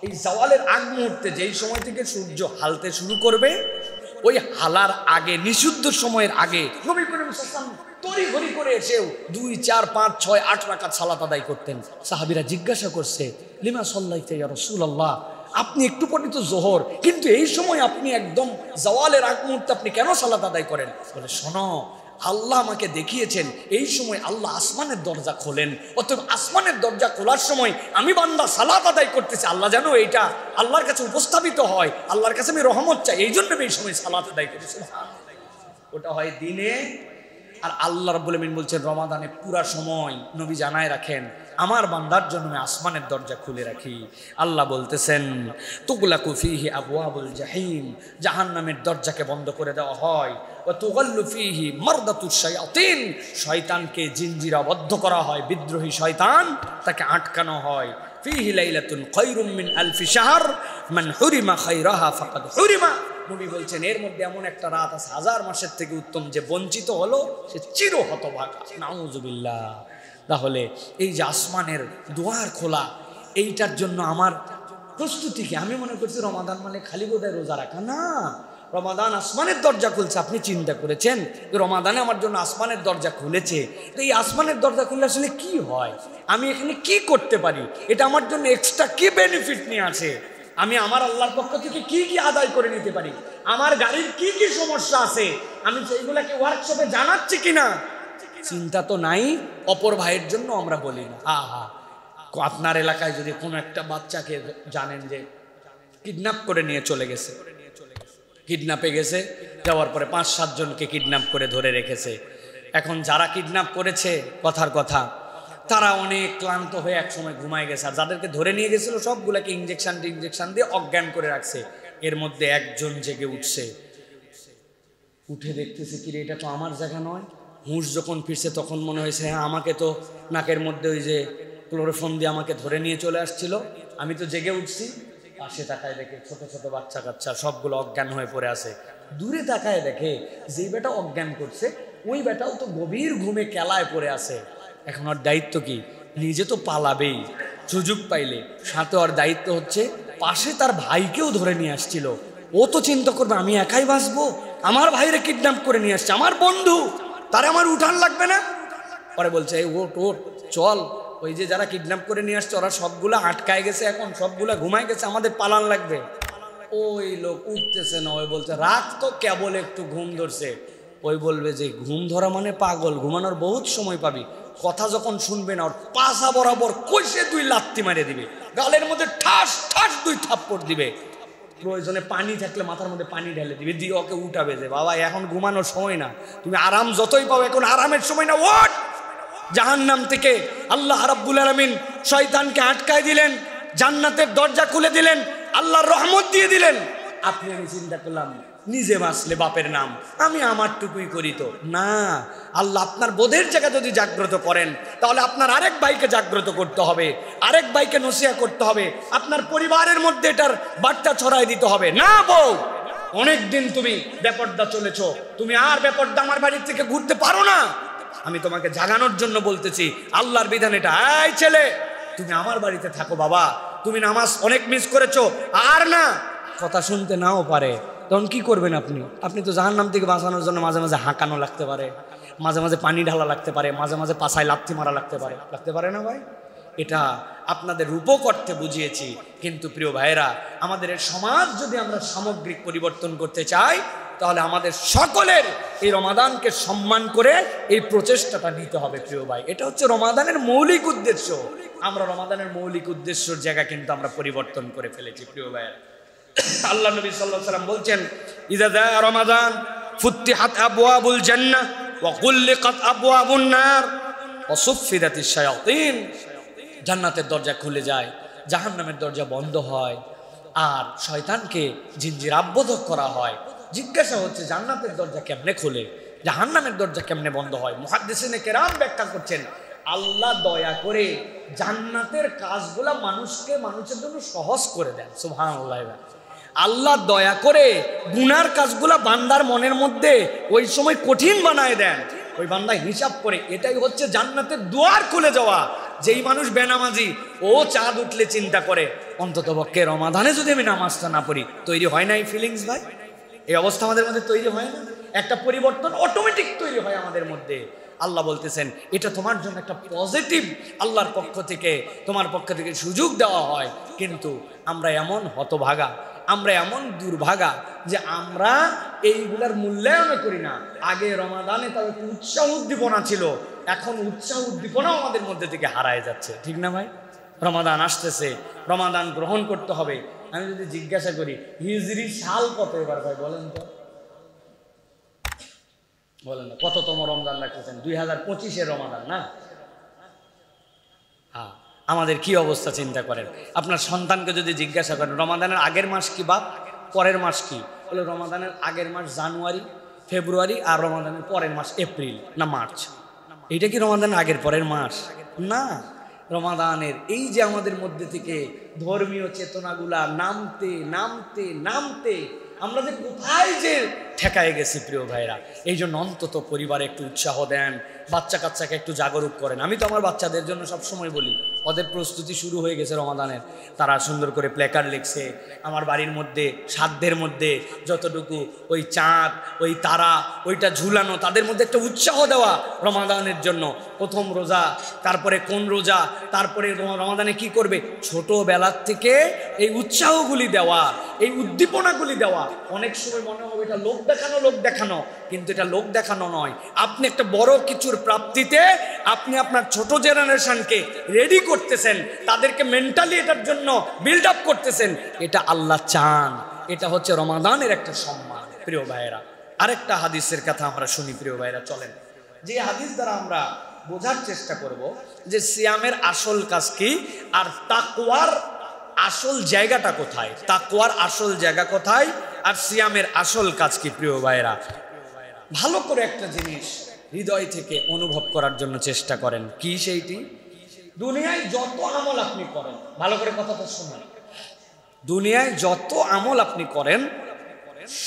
এই জাওয়ালের আগ মুহূর্তে যেই সময় থেকে সূর্য হালতে শুরু করবে, ওই হালার আগে, নিষিদ্ধ সময়ের আগে নবী করিম সাল্লাল্লাহু আলাইহি ওয়াসাল্লাম তড়িঘড়ি করে এসেও 2, 4, 5, 6, 8 রাকাত সালাত আদায় করতেন। সাহাবীরা জিজ্ঞাসা করছে লিমা সাল্লাইতা ইয়া রাসূলুল্লাহ, আপনি একটু পরে তো জোহর, কিন্তু এই সময় আপনি একদম জাওয়ালের আগ মুহূর্তে আপনি কেন সালাত আদায় করেন? বলে শোনো, আল্লাহ আমাকে দেখিয়েছেন এই সময় আল্লাহ আসমানের দরজা খোলেন, অতএব আসমানের দরজা খোলার সময় আমি বান্দা সালাত আদায় করতেছি, আল্লাহ যেন এইটা আল্লাহর কাছে উপস্থাপিত হয়, আল্লাহর কাছে আমি রহমত চাই, এই জন্য আমি এই সময় সালাত আদায় করতেছি। ওটা হয় দিনে। আর আল্লাহ রাব্বুল আমিন বলছেন রমাদানে পুরা সময় নবী জানায় রাখেন আমার বান্দার জন্য আমি আসমানের দরজা খুলে রাখি। আল্লাহ বলতেছেন তুগলাকু ফীহি আবওয়াবুল জাহিম, জাহান্নামের দরজাকে বন্ধ করে দেওয়া হয়। ওয়া তুগাল্লু ফীহি মারদাতুশ শায়াতিন, শয়তানকে জিনজিরাবদ্ধ করা হয়, বিদ্রোহী শয়তান তাকে আটকানো হয়। ফীহি লাইলাতুন খায়রুম মিন আলফি শাহর মান হুরিমা খায়রাহা ফাকাদ হুরিমা। নবী বলছেন এর মধ্যে এমন একটা রাত আছে 1000 মাসের থেকে উত্তম, যে বঞ্চিত হলো সে চির হতভাগা। নাউযুবিল্লাহ। তাহলে এই যে আসমানের দুয়ার খোলা, এইটার জন্য আমার প্রস্তুতি কি? আমি মনে করছি রমাদান মানে খালি বোধহয় রোজা রাখা না। রমাদান আসমানের দরজা খুলছে। আপনি চিন্তা করেছেন রমাদানে আমার জন্য আসমানের দরজা খুলেছে, তো এই আসমানের দরজা খুললে আসলে কি হয়? আমি এখানে কি করতে পারি? এটা আমার জন্য এক্সট্রা কি বেনিফিট নিয়ে আসে? আমি আমার আল্লাহর পক্ষ থেকে কি কি আদায় করে নিতে পারি? আমার গাড়ির কি কি সমস্যা আছে আমি সেইগুলাকে ওয়ার্কশপে জানাচ্ছি কিনা? চিন্তা তো নাই। অপর ভাইয়ের জন্য আমরা বলি না। আপনার এলাকায় যদি কোনো একটা বাচ্চাকে জানেন যে কিডন্যাপ করে নিয়ে চলে গেছে, কিডন্যাপে গেছে, যাওয়ার পরে 5-7 জনকে কিডন্যাপ করে ধরে রেখেছে। এখন যারা কিডন্যাপ করেছে, কথার কথা, তারা অনেক ক্লান্ত হয়ে একসময় ঘুমায় গেছে। আর যাদেরকে ধরে নিয়ে গেছিল সবগুলাকে ইঞ্জেকশন দিয়ে অজ্ঞান করে রাখছে। এর মধ্যে একজন জেগে উঠছে, উঠে দেখতেছে কি রে, এটা তো আমার জায়গা নয়। হুঁশ যখন ফিরছে তখন মনে হয়েছে হ্যাঁ, আমাকে তো নাকের মধ্যে ওই যে ক্লোরোফর্ম দিয়ে আমাকে ধরে নিয়ে চলে আসছিল, আমি তো জেগে উঠছি। পাশে তাকায় দেখে ছোট ছোট বাচ্চা কাচ্চা সবগুলো অজ্ঞান হয়ে পড়ে আছে। দূরে তাকায় দেখে যেই বেটা অজ্ঞান করছে ওই বেটাও তো গভীর ঘুমে কেলায় পড়ে আছে। এখন ওর দায়িত্ব কি? নিজে তো পালাবেই সুযোগ পাইলে, সাথে ওর দায়িত্ব হচ্ছে পাশে তার ভাইকেও ধরে নিয়ে আসছিল। ও তো চিন্তা করবে আমি একাই বাঁচবো, আমার ভাইরে কিডন্যাপ করে নিয়ে আসছে আমার বন্ধু, তারে আমার উঠান লাগবে না? পরে বলছে এই ওট ওট চল, ওই যে যারা কিডন্যাপ করে নিয়ে আসছে ওরা সবগুলা আটকায় গেছে, এখন সবগুলা ঘুমায় গেছে, আমাদের পালান লাগবে। ওই লোক উঠতেছে না। ওই বলছে রাত তো কেবল একটু ঘুম ধরছে। ওই বলবে যে ঘুম ধরা মানে পাগল, ঘুমানোর বহুত সময় পাবি। কথা যখন শুনবে না ওর পাশা বরাবর কষে 2 লাত্তি মারে দিবে, গালের মধ্যে ঠাস ঠাস 2 থাপ্পড় দিবে। প্রয়োজনে পানি থাকলে মাথার মধ্যে পানি ঢেলে দিবে, দিয়ে ওকে উঠাবে যে বাবা এখন ঘুমানোর সময় না, তুমি আরাম যতই পাও এখন আরামের সময় না, ওঠ। জাহান্নাম থেকে আল্লাহ রাব্বুল আলামিন শয়তানকে আটকায় দিলেন, জান্নাতের দরজা খুলে দিলেন, আল্লাহর রহমত দিয়ে দিলেন। আপনি আমি চিন্তা করলাম নিজে বাঁচলে বাপের নাম, আমি আমারটুকুই করি। তো না, আল্লাহ আপনার বোধের জায়গা যদি জাগ্রত করেন তাহলে আপনার আরেক ভাইকে জাগ্রত করতে হবে, আরেক ভাইকে নসিহত করতে হবে, আপনার পরিবারের মধ্যে এটার বার্তা ছড়াই দিতে হবে। না বউ, অনেকদিন তুমি বেপর্দা চলেছো, তুমি আর বেপর্দা আমার বাড়ির থেকে ঘুরতে পারো না। আমি তোমাকে জাগানোর জন্য বলতেছি, আল্লাহর বিধান এটা। এই ছেলে, তুমি আমার বাড়িতে থাকো বাবা, তুমি নামাজ অনেক মিস করেছো, আর না। কথা শুনতে নাও পারে, তখন কি করবেন আপনি? আপনি তো জাহান্নাম থেকে বাঁচানোর জন্য মাঝে মাঝে হাঁকানো লাগতে পারে, মাঝে মাঝে পানি ঢালা লাগতে পারে, মাঝে মাঝে পাছায় লাথি মারা লাগতে পারে না ভাই? এটা আপনাদের রূপক অর্থে বুঝিয়েছি। কিন্তু প্রিয় ভাইয়েরা, আমাদের এই সমাজ যদি আমরা সামগ্রিক পরিবর্তন করতে চাই তাহলে আমাদের সকলের এই রমাদানকে সম্মান করে এই প্রচেষ্টাটা নিতে হবে প্রিয় ভাই। এটা হচ্ছে রমাদানের মৌলিক উদ্দেশ্য। আমরা রমাদানের মৌলিক উদ্দেশ্যের জায়গা কিন্তু আমরা পরিবর্তন করে ফেলেছি প্রিয় ভাইয়েরা। আল্লাহ নবী সাল্লাল্লাহু আলাইহি ওয়াসাল্লাম বলছেন, ইযা জাআ রমাদান ফুতিহাত আবওয়াবুল জান্নাহ ওয়া গুল্লিকাত আবওয়াবুন নার ওয়া সুফিদাতিশ শায়াতিন। জান্নাতের দরজা খুলে যায়, জাহান্নামের দরজা বন্ধ হয়, আর শয়তানকে জিনজির আবদ্ধ করা হয়। জিজ্ঞাসা হচ্ছে, জান্নাতের দরজা কেমনে খোলে, জাহান্নামের দরজা কেমনে বন্ধ হয়? মুহাদ্দিসিনে কেরাম ব্যাখ্যা করছেন, আল্লাহ দয়া করে জান্নাতের কাজগুলা মানুষের জন্য সহজ করে দেন। সুবহানাল্লাহ। আল্লাহ দয়া করে গুনার কাজগুলা বান্দার মনের মধ্যে ওই সময় কঠিন বানায় দেন। ওই বান্দা হিসাব করে, এটাই হচ্ছে জান্নাতের দুয়ার খুলে যাওয়া। যেই মানুষ বেনামাজি, ও চাঁদ উঠলে চিন্তা করে অন্তত পক্ষে রমাদানে যদি আমি নামাজটা না পড়ি। তৈরি হয় না এই ফিলিংস ভাই? এই অবস্থা আমাদের মধ্যে তৈরি হয় না? একটা পরিবর্তন অটোমেটিক তৈরি হয় আমাদের মধ্যে। আল্লাহ বলতেছেন, এটা তোমার জন্য একটা পজিটিভ আল্লাহর পক্ষ থেকে, তোমার পক্ষ থেকে সুযোগ দেওয়া হয়। কিন্তু আমরা এমন হতভাগা, আমরা এমন দুর্ভাগা যে আমরা এইগুলার মূল্যায়ন করি না। আগে রমাদানে তাও একটু উৎসাহ উদ্দীপনা ছিল, এখন উৎসাহ উদ্দীপনাও আমাদের মধ্যে থেকে হারায় যাচ্ছে। ঠিক না ভাই? রমাদান আসতেছে, রমাদান গ্রহণ করতে হবে। আমি যদি জিজ্ঞাসা করি, হিজরি সাল কত এবার ভাই বলেন তো? বলেন না, কততম রমজান রাখতেছেন? 2025-এর রমাদান না? হ্যাঁ, আমাদের কি অবস্থা চিন্তা করেন। আপনার সন্তানকে যদি জিজ্ঞাসা করেন, রমাদানের আগের মাস কি বাপ, পরের মাস কি? বলে রমাদানের আগের মাস জানুয়ারি, ফেব্রুয়ারি, আর রমাদানের পরের মাস এপ্রিল না মার্চ। এইটা কি রমাদানের আগের পরের মাস? না। রমাদানের এই যে আমাদের মধ্যে থেকে ধর্মীয় চেতনাগুলা নামতে নামতে নামতে আমরা যে কোথায় যে ঠেকায় গেছি প্রিয় ভাইরা। এই জন্য অন্তত পরিবারে একটু উৎসাহ দেন, বাচ্চা কাচ্চাকে একটু জাগরুক করেন। আমি তো আমার বাচ্চাদের জন্য সবসময় বলি, ওদের প্রস্তুতি শুরু হয়ে গেছে রমাদানের। তারা সুন্দর করে প্ল্যাকার্ড লিখছে। আমার বাড়ির মধ্যে সাধ্যের মধ্যে যতটুকু ওই চাঁদ, ওই তারা, ওইটা ঝুলানো, তাদের মধ্যে একটা উৎসাহ দেওয়া রমাদানের জন্য। প্রথম রোজা, তারপরে কোন রোজা, তারপরে রমাদানে কি করবে, ছোটবেলার থেকে এই উৎসাহগুলি দেওয়া, এই উদ্দীপনাগুলি দেওয়া। অনেক সময় মনে হবে এটা লোক দেখানো, কিন্তু এটা লোক দেখানো নয়। আপনি একটা বড় কিছুর প্রাপ্তিতে আপনি আপনার ছোট জেনারেশনকে রেডি করতেছেন, তাদেরকে মেন্টালি এটার জন্য বিল্ড আপ করতেছেন। এটা আল্লাহ চান। এটা হচ্ছে রমাদানের একটা সম্মান প্রিয় ভাইয়েরা। আরেকটা হাদিসের কথা আমরা শুনি প্রিয় ভাইয়েরা, চলেন। যে হাদিস দ্বারা আমরা বোঝার চেষ্টা করব যে সিয়ামের আসল কাজ কি, আর তাকওয়ার আসল জায়গাটা কোথায়, তাকওয়ার আসল জায়গা কোথায়, আর সিয়ামের আসল কাজ কি প্রিয় ভাইয়েরা। ভালো করে একটা জিনিস হৃদয় থেকে অনুভব করার জন্য চেষ্টা করেন। কি সেইটি? দুনিয়ায় যত আমল আপনি করেন, ভালো করে কথাটা শুনুন, দুনিয়ায় যত আমল আপনি করেন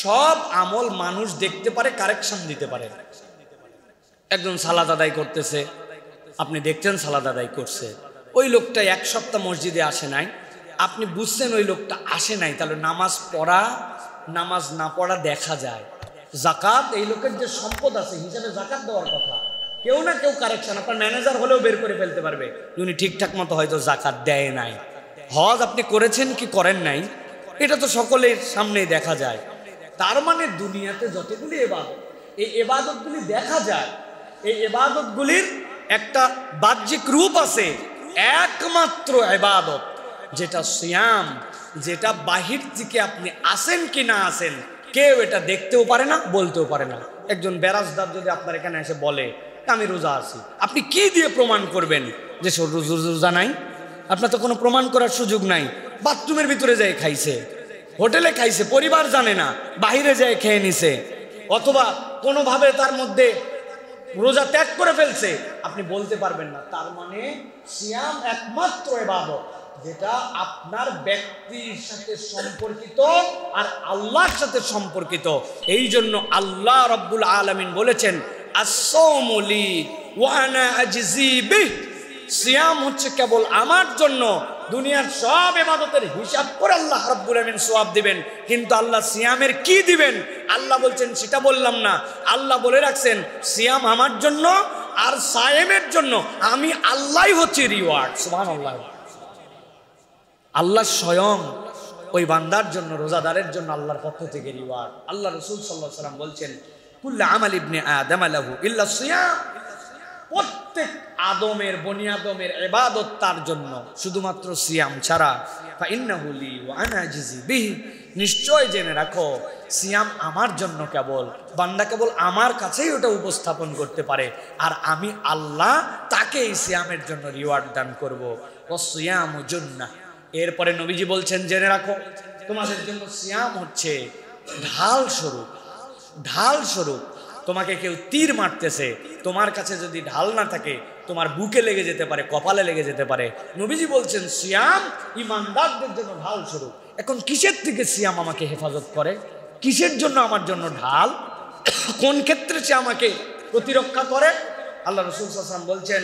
সব আমল মানুষ দেখতে পারে, কারেকশন দিতে পারে। একজন সালাত আদায় করতেছে, আপনি দেখছেন সালাত আদায় করছে, ওই লোকটা এক সপ্তাহ মসজিদে আসে নাই, আপনি বুঝছেন ওই লোকটা আসে নাই, তাহলে নামাজ পড়া নামাজ না পড়া দেখা যায়। জাকাত, এই লোকের যে সম্পদ আছে হিসাবে জাকাত দেওয়ার কথা, কেউ না কেউ কারেকশন, আপনার ম্যানেজার হলেও বের করে ফেলতে পারবে উনি ঠিকঠাক মতো হয়তো জাকাত দেয় নাই। হজ আপনি করেছেন কি করেন নাই, এটা তো সকলের সামনেই দেখা যায়। তার মানে দুনিয়াতে যতগুলি ইবাদত, এই ইবাদতগুলি দেখা যায়, এই ইবাদতগুলির একটা বাহ্যিক রূপ আছে। একমাত্র ইবাদত যেটা সিয়াম, যেটা বাহির থেকে আপনি আসেন কি না আসেন কেউ এটা দেখতেও পারে না, বলতেও পারে না। একজন বেরাজদার যদি আপনার এখানে এসে বলে আমি রোজা আছি, আপনি কি দিয়ে প্রমাণ করবেন যে রোজা নাই? আপনার তো কোনো প্রমাণ করার সুযোগ নাই। বাথরুমের ভিতরে যাই খাইছে, হোটেলে খাইছে, পরিবার জানে না, বাহিরে যায় খেয়ে নিছে, অথবা কোনোভাবে তার মধ্যে রোজা ত্যাগ করে ফেলছে, আপনি বলতে পারবেন না। তার মানে সিয়াম একমাত্র ইবাদত যেটা আপনার ব্যক্তির সাথে সম্পর্কিত আর আল্লাহর সাথে সম্পর্কিত। এই জন্য আল্লাহ রাব্বুল আলামিন বলেছেন, আস-সাওমু লি ওয়া আনা আজজি বিহ, সিয়াম হচ্ছে কেবল আমার জন্য। দুনিয়ার সব ইবাদতের হিসাব করে আল্লাহ রাব্বুল আলামিন সওয়াব দিবেন, কিন্তু আল্লাহ সিয়ামের কি দিবেন আল্লাহ বলছেন সেটা বললাম না। আল্লাহ বলে রাখছেন সিয়াম আমার জন্য আর সায়েমের জন্য আমি আল্লাহই হচ্ছে রিওয়ার্ড। সুবহানাল্লাহ। আল্লাহ স্বয়ং ওই বান্দার জন্য, রোজাদারের জন্য আল্লাহর পক্ষ থেকে রিওয়ার্ড। আল্লাহ রাসূল সাল্লাল্লাহু আলাইহি ওয়াসাল্লাম বলছেন, কুল্লু আমাল ইবনে আদম লাহু ইল্লা সিয়াম, প্রত্যেক আদমের, বনি আদমের ইবাদত তার জন্য, শুধুমাত্র সিয়াম ছাড়া। ফাইন্নাহু লি ওয়া আনা আজজি বিহি, নিশ্চয় জেনে রাখো সিয়াম আমার জন্য কেবল, বান্দা কেবল আমার কাছেই ওটা উপস্থাপন করতে পারে, আর আমি আল্লাহ তাকে এই সিয়ামের জন্য রিওয়ার্ড দান করব। ওয়াসিয়ামু জান্নাহ। এরপরে নবীজি বলছেন, জেনে রাখো তোমাদের জন্য সিয়াম হচ্ছে ঢাল স্বরূপ। ঢাল স্বরূপ তোমাকে কেউ তীর মারতেছে, তোমার কাছে যদি ঢাল না থাকে তোমার বুকে লেগে যেতে পারে, কপালে লেগে যেতে পারে। নবীজি বলছেন সিয়াম ইমানদারদের জন্য ঢাল স্বরূপ। এখন কিসের থেকে সিয়াম আমাকে হেফাজত করে? কিসের জন্য আমার জন্য ঢাল? কোন ক্ষেত্রে সে আমাকে প্রতিরক্ষা করে? আল্লাহ রাসূল সাল্লাল্লাহু আলাইহি ওয়াসাল্লাম বলছেন,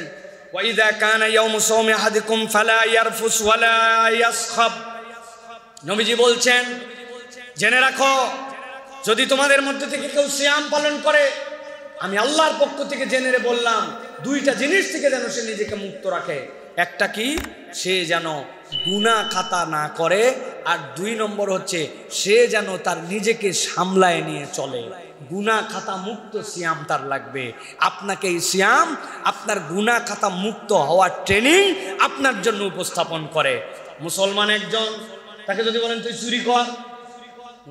ওয়াইদা কানা ইয়াউমু সাওমি আহাদিকুম ফালা ইয়ারফুস ওয়ালা ইয়াসখাব। নবীজি বলছেন, জেনে রাখো যদি তোমাদের মধ্যে থেকে কেউ সিয়াম পালন করে, আমি আল্লাহর পক্ষ থেকে জেনে বললাম দুইটা জিনিস থেকে যেন সে নিজেকে মুক্ত রাখে। একটা কি, সে যেন গুনাহ খাতা না করে, আর 2 নম্বর হচ্ছে সে যেন তার নিজেকে সামলায় নিয়ে চলে। গুনাহ খাতা মুক্ত সিয়াম তার লাগবে। আপনাকে এই সিয়াম আপনার গুনাহ খাতা মুক্ত হওয়ার ট্রেনিং আপনার জন্য উপস্থাপন করে। মুসলমান একজন, তাকে যদি বলেন তুই চুরি কর,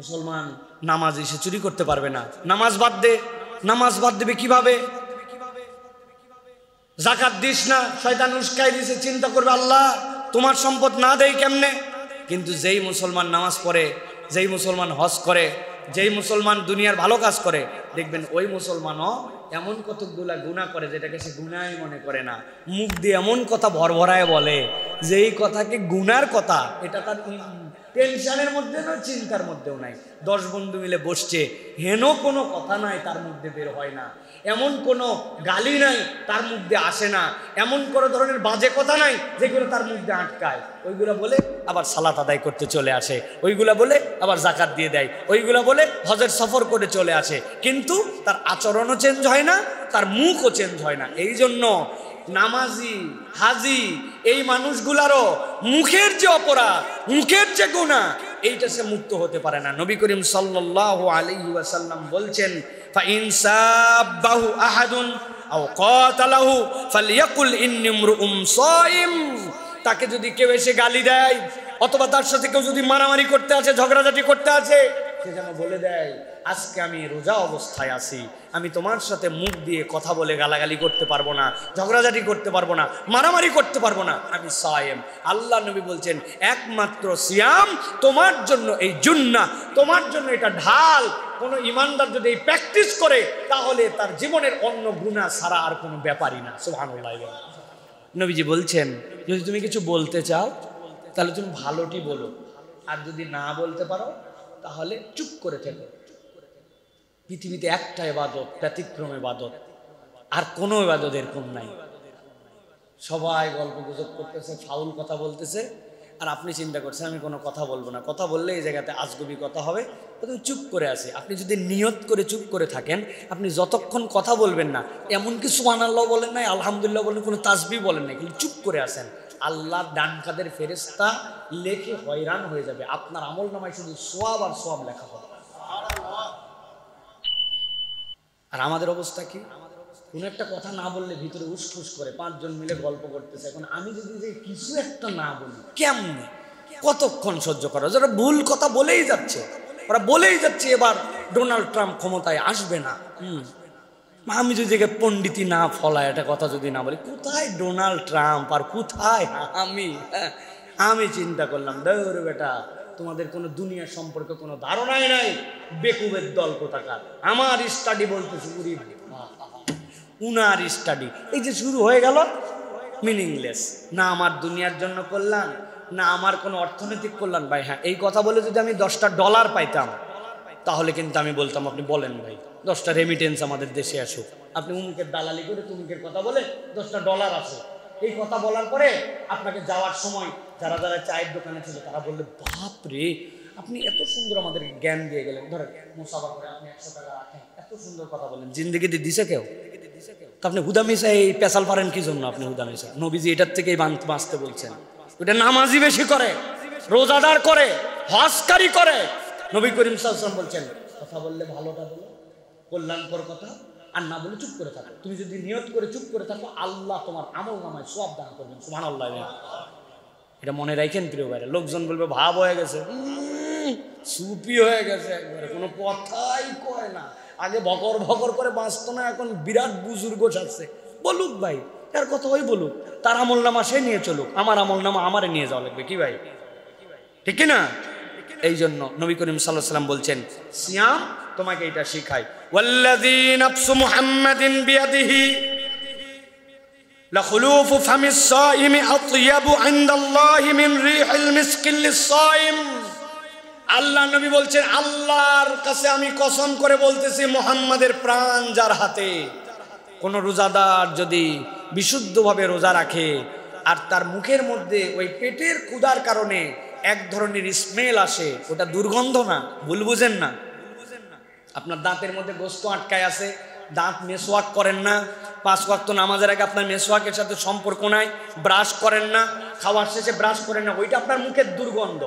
মুসলমান নামাজি, সে চুরি করতে পারবে না। নামাজ বাদ দে, নামাজ বাদ দেবে কিভাবে? যাকাত দিস না, শয়তান উস্কাই দিয়েছে, চিন্তা করবে আল্লাহ তোমার সম্পদ না দেই কেমনে। কিন্তু যেই মুসলমান নামাজ পড়ে, যেই মুসলমান হজ করে, যেই মুসলমান দুনিয়ার ভালো কাজ করে, দেখবেন ওই মুসলমানও এমন কতগুলা গুনাহ করে যেটাকে সে গুনাহই মনে করে না। মুখ দিয়ে এমন কথা ভরভরায় বলে যেই কথাকে গুনার কথা, এটা তার টেনশনের মধ্যে নয়, চিন্তার মধ্যেও নাই। 10 বন্ধু মিলে বসছে, হেন কোনো কথা নাই তার মধ্যে বের হয় না, এমন কোনো গালি নাই তার মধ্যে আসে না, এমন কোনো ধরনের বাজে কথা নাই যেগুলো তার মধ্যে আটকায়। ওইগুলো বলে আবার সালাত আদায় করতে চলে আসে, ওইগুলা বলে আবার যাকাত দিয়ে দেয়, ওইগুলা বলে হজের সফর করে চলে আসে, কিন্তু তার আচরণও চেঞ্জ হয় না, তার মুখও চেঞ্জ হয় না। এই জন্য নামাজি, হাজি এই মানুষগুলারও মুখের যে অপরাধ, মুখের যে গুনাহ, এইটা সে মুক্ত হতে পারে না। নবী করিম সাল্লাল্লাহু আলাইহি ওয়াসাল্লাম বলছেন, ফাইন সাব্বাহু আহাদুন আও কাতালাহু ফালইয়াকুল ইন্নী ইমরুউম সাইম। তাকে যদি কেউ এসে গালি দেয়, অথবা তার সাথে কেউ যদি মারামারি করতে আছে, ঝগড়াঝাটি করতে আছে, সে যেন বলে দেয় আজকে আমি রোজা অবস্থায় আছি, আমি তোমার সাথে মুখ দিয়ে কথা বলে গালাগালি করতে পারবো না, ঝগড়াঝাটি করতে পারবো না, মারামারি করতে পারবো না, আমি সায়েম। আল্লাহ নবী বলছেন একমাত্র সিয়াম তোমার জন্য এই জুন্নাহ, তোমার জন্য এটা ঢাল। কোনো ইমানদার যদি এই প্র্যাকটিস করে তাহলে তার জীবনের অন্য গুনাহ ছাড়া আর কোনো ব্যাপারই না। সুবহানাল্লাহ। নবীজি বলছেন যদি তুমি কিছু বলতে চাও তাহলে তুমি ভালোটি বলো, আর যদি না বলতে পারো তাহলে চুপ করে থেকো। পৃথিবীতে একটা ইবাদত, ব্যতিক্রম ইবাদত, আর কোনো ইবাদত এরকম নাই। সবাই গল্প গুজব করতেছে, ফাউল কথা বলতেছে, আর আপনি চিন্তা করছেন আমি কোনো কথা বলবো না, কথা বললে এই জায়গাতে আজগুবি কথা হবে, তুমি চুপ করে আছে। আপনি যদি নিয়ত করে চুপ করে থাকেন, আপনি যতক্ষণ কথা বলবেন না, এমনকি সুবহানাল্লাহ বলেন নাই, আলহামদুলিল্লাহ বলেন, কোনো তাসবিহ বলেন নাই, কিন্তু চুপ করে আছেন, আল্লাহর ডান কাঁধের ফেরেশতা লেখে হয়রান হয়ে যাবে। আপনার আমল নামায় শুধু সওয়াব আর সওয়াব লেখা হবে। আর আমাদের অবস্থা কি? কোনো একটা কথা না বললে ভিতরে উসখুস করে, 5 জন মিলে গল্প করতেছে, এখন আমি যদি যে কিছু একটা না বলি কেমনে, কতক্ষণ সহ্য করা? যারা ভুল কথা বলেই যাচ্ছে, ওরা বলেই যাচ্ছে এবার ডোনাল্ড ট্রাম্প ক্ষমতায় আসবে না। আমি যদি পণ্ডিতি না ফলায় একটা কথা যদি না বলি, কোথায় ডোনাল্ড ট্রাম্প আর কোথায় আমি? আমি চিন্তা করলাম দৌড় বেটা, তোমাদের কোনো দুনিয়া সম্পর্কে কোনো ধারণাই নাই, বেকুবের দল কোথাকার। আমার স্টাডি বলতেছি, উনার স্টাডি, এই যে শুরু হয়ে গেল মিনিংলেস। না আমার দুনিয়ার জন্য কল্যাণ, না আমার কোনো অর্থনৈতিক কল্যাণ। ভাই হ্যাঁ, এই কথা বলে যদি আমি $10 পাইতাম তাহলে কিন্তু আমি বলতাম আপনি বলেন ভাই 10টা রেমিটেন্স আমাদের দেশে আসুক, আপনি উমুকের দালালি করে তুমুকের কথা বলে $10 আসে। এই কথা বলার পরে আপনাকে যাওয়ার সময় যারা যারা চায়ের দোকানে ছিল তারা বললে, বাপ রে আপনি এত সুন্দর আমাদেরকে জ্ঞান দিয়ে গেলেন, ধরেন মুসাফা করে আপনি 100 টাকা রাখেন, এত সুন্দর কথা বলেন, জিন্দেগিতে দিছে কেউ? তো আপনি হুদামিশা এই পেশাল পারেন কি জন্য? আপনি হুদামিশা, নবীজি এটার থেকেই বাঁচতে বলছেন। ওটা নামাজি বেশি করে, রোজাদার করে, হজকারী করে। নবী করিম সাল্লাল্লাহু আলাইহি ওয়াসাল্লাম বলছেন, কথা বললে ভালোটা বলো, কল্যাণকর কথা, আর না বলে চুপ করে থাকো। তুমি যদি নিয়ত করে চুপ করে থাকো, আল্লাহ তোমার আমলনামায় সওয়াব দান করবেন। সুবহানাল্লাহ। এটা মনে রাখেন প্রিয় ভাইরা। লোকজন বলবে ভাব হয়ে গেছে, সুপি হয়ে গেছে, একবারে কোনো কথাই কয় না। আগে ভকর ভকর করে বাঁচতো না, এখন বিরাট বুজুর্গ সাজছে। বলুক ভাই, তার কথা ওই বলুক, তার আমলনামা সে নিয়ে চলুক, আমার আমলনামা আমারে নিয়ে যাওয়া লাগবে কি ভাই? ঠিক না? এই জন্য নবী করিম সাল্লাল্লাহু আলাইহি ওয়াসাল্লাম বলছেন, সিয়াম তোমাকে এটা শিখায়। ওয়াল্লাযী নাফসু মুহাম্মাদিন বিয়াদিহি লাখুলুফু ফামিস সাইমি আতয়াবু ইনদাল্লাহি মিন রিহিল মিসকিল লিস-সাইম। আল্লাহ নবী বলছেন, আল্লাহর কাছে আমি কসম করে বলতেছি, মুহাম্মাদের প্রাণ যার হাতে, কোন রোজাদার যদি বিশুদ্ধভাবে রোজা রাখে আর তার মুখের মধ্যে ওই পেটের ক্ষুধার কারণে এক ধরনের স্মেল আসে, ওটা দুর্গন্ধ না, ভুল বুঝেন না। আপনার দাঁতের মধ্যে গোস্ত আটকায় আছে, দাঁত মেসওয়াক করেন না, 5 ওয়াক্ত নামাজের আগে আপনার মেসওয়াকের সাথে সম্পর্ক নাই, ব্রাশ করেন না, খাওয়ার শেষে ব্রাশ করেন না, ওইটা আপনার মুখের দুর্গন্ধ।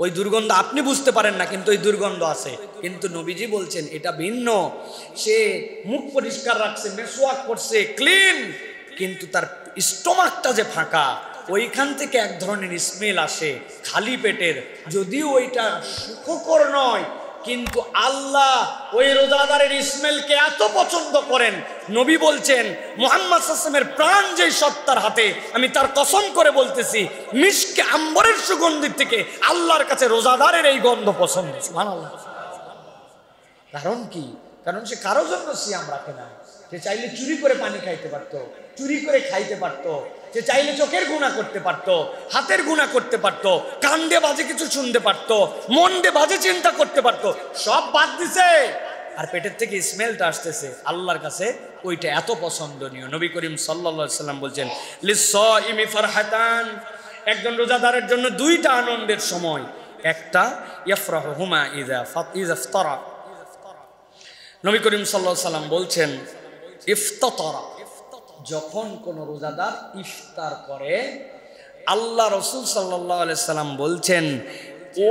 ওই দুর্গন্ধ আপনি বুঝতে পারেন না, কিন্তু ওই দুর্গন্ধ আছে। কিন্তু নবীজি বলছেন এটা ভিন্ন। সে মুখ পরিষ্কার রাখছে, মেসওয়াক করছে, ক্লিন, কিন্তু তার স্টোমাকটা যে ফাঁকা, ওইখান থেকে এক ধরনের স্মেল আসে খালি পেটের। যদিও ওইটা সুখকর নয়, কিন্তু আল্লাহ ওই রোজাদারের স্মেলকে এত পছন্দ করেন, নবী বলছেন মুহাম্মদ সাল্লাল্লাহু আলাইহি ওয়াসাল্লামের প্রাণ যেই সত্তার হাতে, আমি তার কসম করে বলতেছি, মিশকে আম্বরের সুগন্ধির থেকে আল্লাহর কাছে রোজাদারের এই গন্ধ পছন্দ। সুবহানাল্লাহ। কারণ কি? কারণ সে কারো জন্য সিয়াম রাখে না। সে চাইলে চুরি করে পানি খাইতে পারতো, চুরি করে খাইতে পারতো, সে চাইলে চোখের গুনাহ করতে পারতো, হাতের গুনাহ করতে পারতো, কান দিয়ে বাজে কিছু শুনতে পারতো, মন দিয়ে বাজে চিন্তা করতে পারতো, সব বাদ দিছে। আর পেটের থেকে স্মেলটা আসতেছে, আল্লাহর কাছে ওইটা এত পছন্দনীয়। নবী করিম সাল্লাল্লাহু আলাইহি ওয়াসাল্লাম বলছেন, লিস-সাইমি ফারহাতান, একজন রোজাদারের জন্য 2টা আনন্দের সময়। একটা ইয়াফরাহুমা ইযা ইফতারা। নবী করিম সাল্লাল্লাহু আলাইহি ওয়াসাল্লাম বলছেন, ইফতারা, যখন কোন রোজাদার ইফতার করে, আল্লাহ রাসূল সাল্লাল্লাহু আলাইহি সাল্লাম বলছেন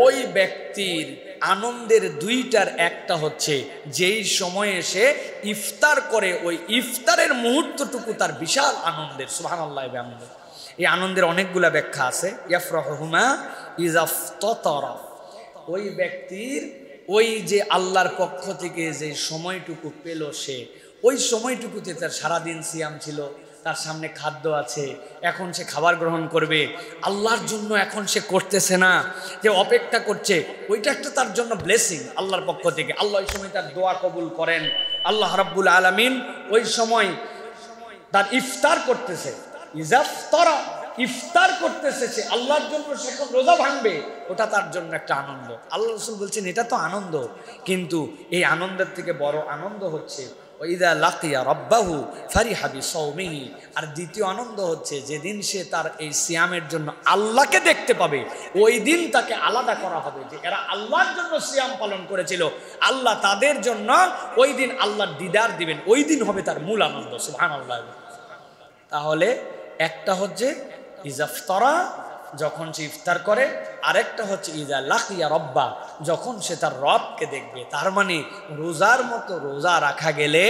ওই ব্যক্তির আনন্দের 2টার একটা হচ্ছে যেই সময়ে সে ইফতার করে, ওই ইফতারের মুহূর্তটুকু তার বিশাল আনন্দের। সুবহানাল্লাহ। এই আনন্দের অনেকগুলা ব্যাখ্যা আছে। ইয়াফরাহুমা ইযা ইফতারা, ওই ব্যক্তির ওই যে আল্লাহর পক্ষ থেকে যে সময়টুকু পেল, সে ওই সময়টুকুতে তার সারাদিন সিয়াম ছিল, তার সামনে খাদ্য আছে, এখন সে খাবার গ্রহণ করবে, আল্লাহর জন্য এখন সে করতেছে না, যে অপেক্ষা করছে, ওইটা একটা তার জন্য ব্লেসিং আল্লাহর পক্ষ থেকে। আল্লাহ ওই সময় তার দোয়া কবুল করেন। আল্লাহ রাব্বুল আলামিন ওই সময় তার ইফতার করতেছে, ইজাফতারা, ইফতার করতেছে সে আল্লাহর জন্য, সে এখন রোজা ভাঙবে, ওটা তার জন্য একটা আনন্দ। আল্লাহ রাসূল বলছেন এটা তো আনন্দ, কিন্তু এই আনন্দের থেকে বড় আনন্দ হচ্ছে ওয়াইদা লাকিয়া রাব্বাহু ফারিহা বিসাওমিহি। আর দ্বিতীয় আনন্দ হচ্ছে যেদিন সে তার এই সিয়ামের জন্য আল্লাহকে দেখতে পাবে, ওই দিন তাকে আলাদা করা হবে, যে এরা আল্লাহর জন্য সিয়াম পালন করেছিল, আল্লাহ তাদের জন্য ওই দিন আল্লাহর দিদার দিবেন, ওই দিন হবে তার মূল আনন্দ। সুবহানাল্লাহ। তাহলে একটা হচ্ছে ইজাফতারা, যখন সে ইফতার করে, আরেকটা হচ্ছে ইজা লাকিয়া রব্বা, যখন সে তার রবকে দেখবে। তার মানে রোজার মতো রোজা রাখা গেলে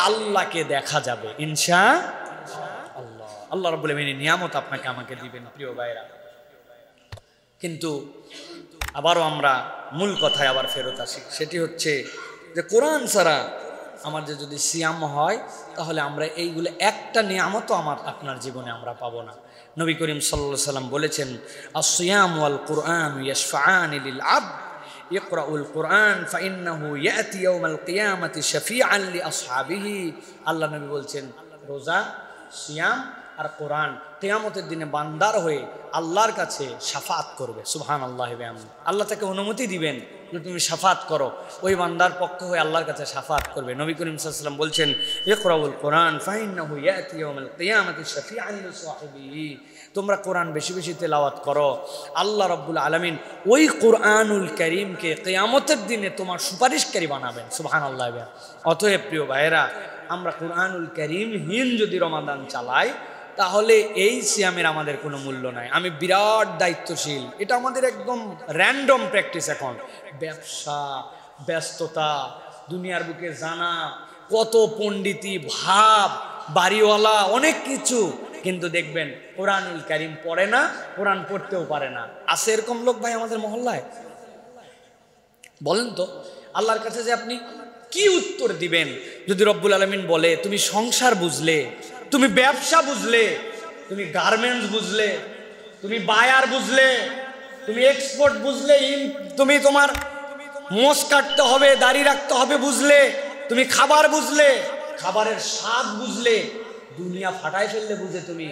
আল্লাহকে দেখা যাবে ইনশাআল্লাহ। আল্লাহ রাব্বুল আলামিন নিয়ামত আপনাকে আমাকে দিবেন প্রিয় ভাইরা। কিন্তু আবারও আমরা মূল কথায় আবার ফেরত আসি, সেটি হচ্ছে যে কোরআন ছাড়া আমাদের যদি সিয়াম হয় তাহলে আমরা এইগুলো একটা নিয়ামতও আপনার জীবনে আমরা পাবো না। নবী করিম সাল্লাল্লাহু আলাইহি সাল্লাম বলেছেন, আস-সিয়াম ওয়াল কুরআন ইয়াশফাআনি লিল আবদ ইকরাউল কুরআন ফাইন্নাহু ইয়াতি ইয়াউমাল কিয়ামাতি শাফিআন লি আসহাবিহি। আল্লাহ নবী বলছেন, রোজা, সিয়াম আর কোরআন কিয়ামতের দিনে বান্দার হয়ে আল্লাহর কাছে শাফাত করবে। সুবহানাল্লাহি ওয়া বিহামদিহি। আল্লাহ তাকে অনুমতি দিবেন যে তুমি শাফাত করো, ওই বান্দার পক্ষ হয়ে আল্লাহর কাছে শাফাত করবে। নবী করিম সাল্লাল্লাহু আলাইহি ওয়াসাল্লাম বলছেন, ইকরাউল কুরআন ফাইন্নাহু ইয়াতি ইয়াউমাল কিয়ামাতি শাফিআন লি সাহিবিহি। তোমরা কোরআন বেশি বেশি তেলাওয়াত করো, আল্লাহ রাব্বুল আলামিন ওই কোরআনুল কারীমকে কিয়ামতের দিনে তোমার সুপারিশকারী বানাবেন। সুবহানাল্লাহি ওয়া বিহামদিহি। অতএব প্রিয় ভাইয়েরা, আমরা কোরআনুল কারীমহীন যদি রমাদান চালাই তাহলে এই সিয়ামের আমাদের কোনো মূল্য নাই। আমি বিরাট দায়িত্বশীল, এটা আমাদের একদম র্যান্ডম প্র্যাকটিস। এখন ব্যবসা, ব্যস্ততা, দুনিয়ার বুকে জানা, কত পণ্ডিতি ভাব, বাড়িওয়ালা, অনেক কিছু, কিন্তু দেখবেন কোরআনুল কারীম পড়ে না, কোরআন পড়তেও পারে না। আছে এরকম লোক ভাই আমাদের মহল্লায়? বলেন তো, আল্লাহর কাছে যে আপনি কি উত্তর দিবেন যদি রব্বুল আলামিন বলে তুমি সংসার বুঝলে, তুমি ব্যবসা বুঝলে, তুমি গার্মেন্টস বুঝলে, তুমি বায়ার বুঝলে, তুমি এক্সপোর্ট বুঝলে, তুমি তোমার মোষ কাটতে হবে, দাড়ি রাখতে হবে বুঝলে, তুমি খাবার বুঝলে, খাবারের স্বাদ বুঝলে, দুনিয়া ফাটায় ফেললে বুঝে তুমি,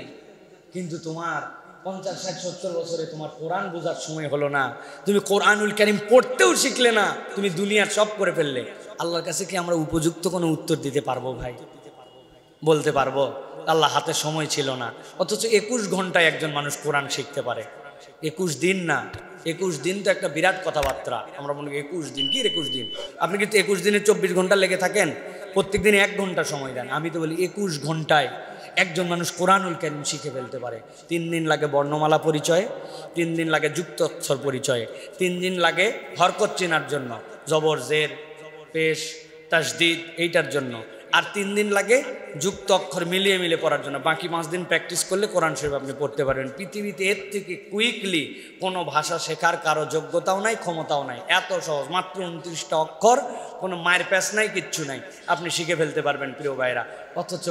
কিন্তু তোমার 50, 60, 70 বছরে তোমার কোরআন বোঝার সময় হলো না, তুমি কোরআনুল কারীম পড়তেও শিখলে না, তুমি দুনিয়ার সব করে ফেললে। আল্লাহর কাছে কি আমরা উপযুক্ত কোনো উত্তর দিতে পারবো ভাই? বলতে পারবো? আল্লাহ হাতে সময় ছিল না, অথচ 21 ঘন্টায় একজন মানুষ কোরআন শিখতে পারে। 21 দিন না, 21 দিন তো একটা বিরাট কথাবার্তা। আমরা বলি 21 দিন, কি 21 দিন? আপনি কিন্তু 21 দিনে 24 ঘন্টা লেগে থাকেন, প্রত্যেক দিন 1 ঘন্টা সময় দেন। আমি তো বলি 21 ঘন্টায় একজন মানুষ কোরআনুল কারীম শিখে ফেলতে পারে। 3 দিন লাগে বর্ণমালা পরিচয়, 3 দিন লাগে যুক্ত অক্ষর পরিচয়, 3 দিন লাগে হরকত চেনার জন্য, জবর, জের, পেশ, তাসদিদ, এইটার জন্য, আর 3 দিন লাগে যুক্ত অক্ষর মিলিয়ে মিলিয়ে পড়ার জন্য। বাকি 5 দিন প্র্যাকটিস করলে কোরআন শরীফ আপনি পড়তে পারবেন। পৃথিবীতে এর থেকে কুইকলি কোনো ভাষা শেখার কারো যোগ্যতাও নাই, ক্ষমতাও নাই। এত সহজ, মাত্র 29টা অক্ষর, কোনো মায়ের প্যাচ নাই, কিচ্ছু নাই, আপনি শিখে ফেলতে পারবেন প্রিয় ভাইরা। অথচ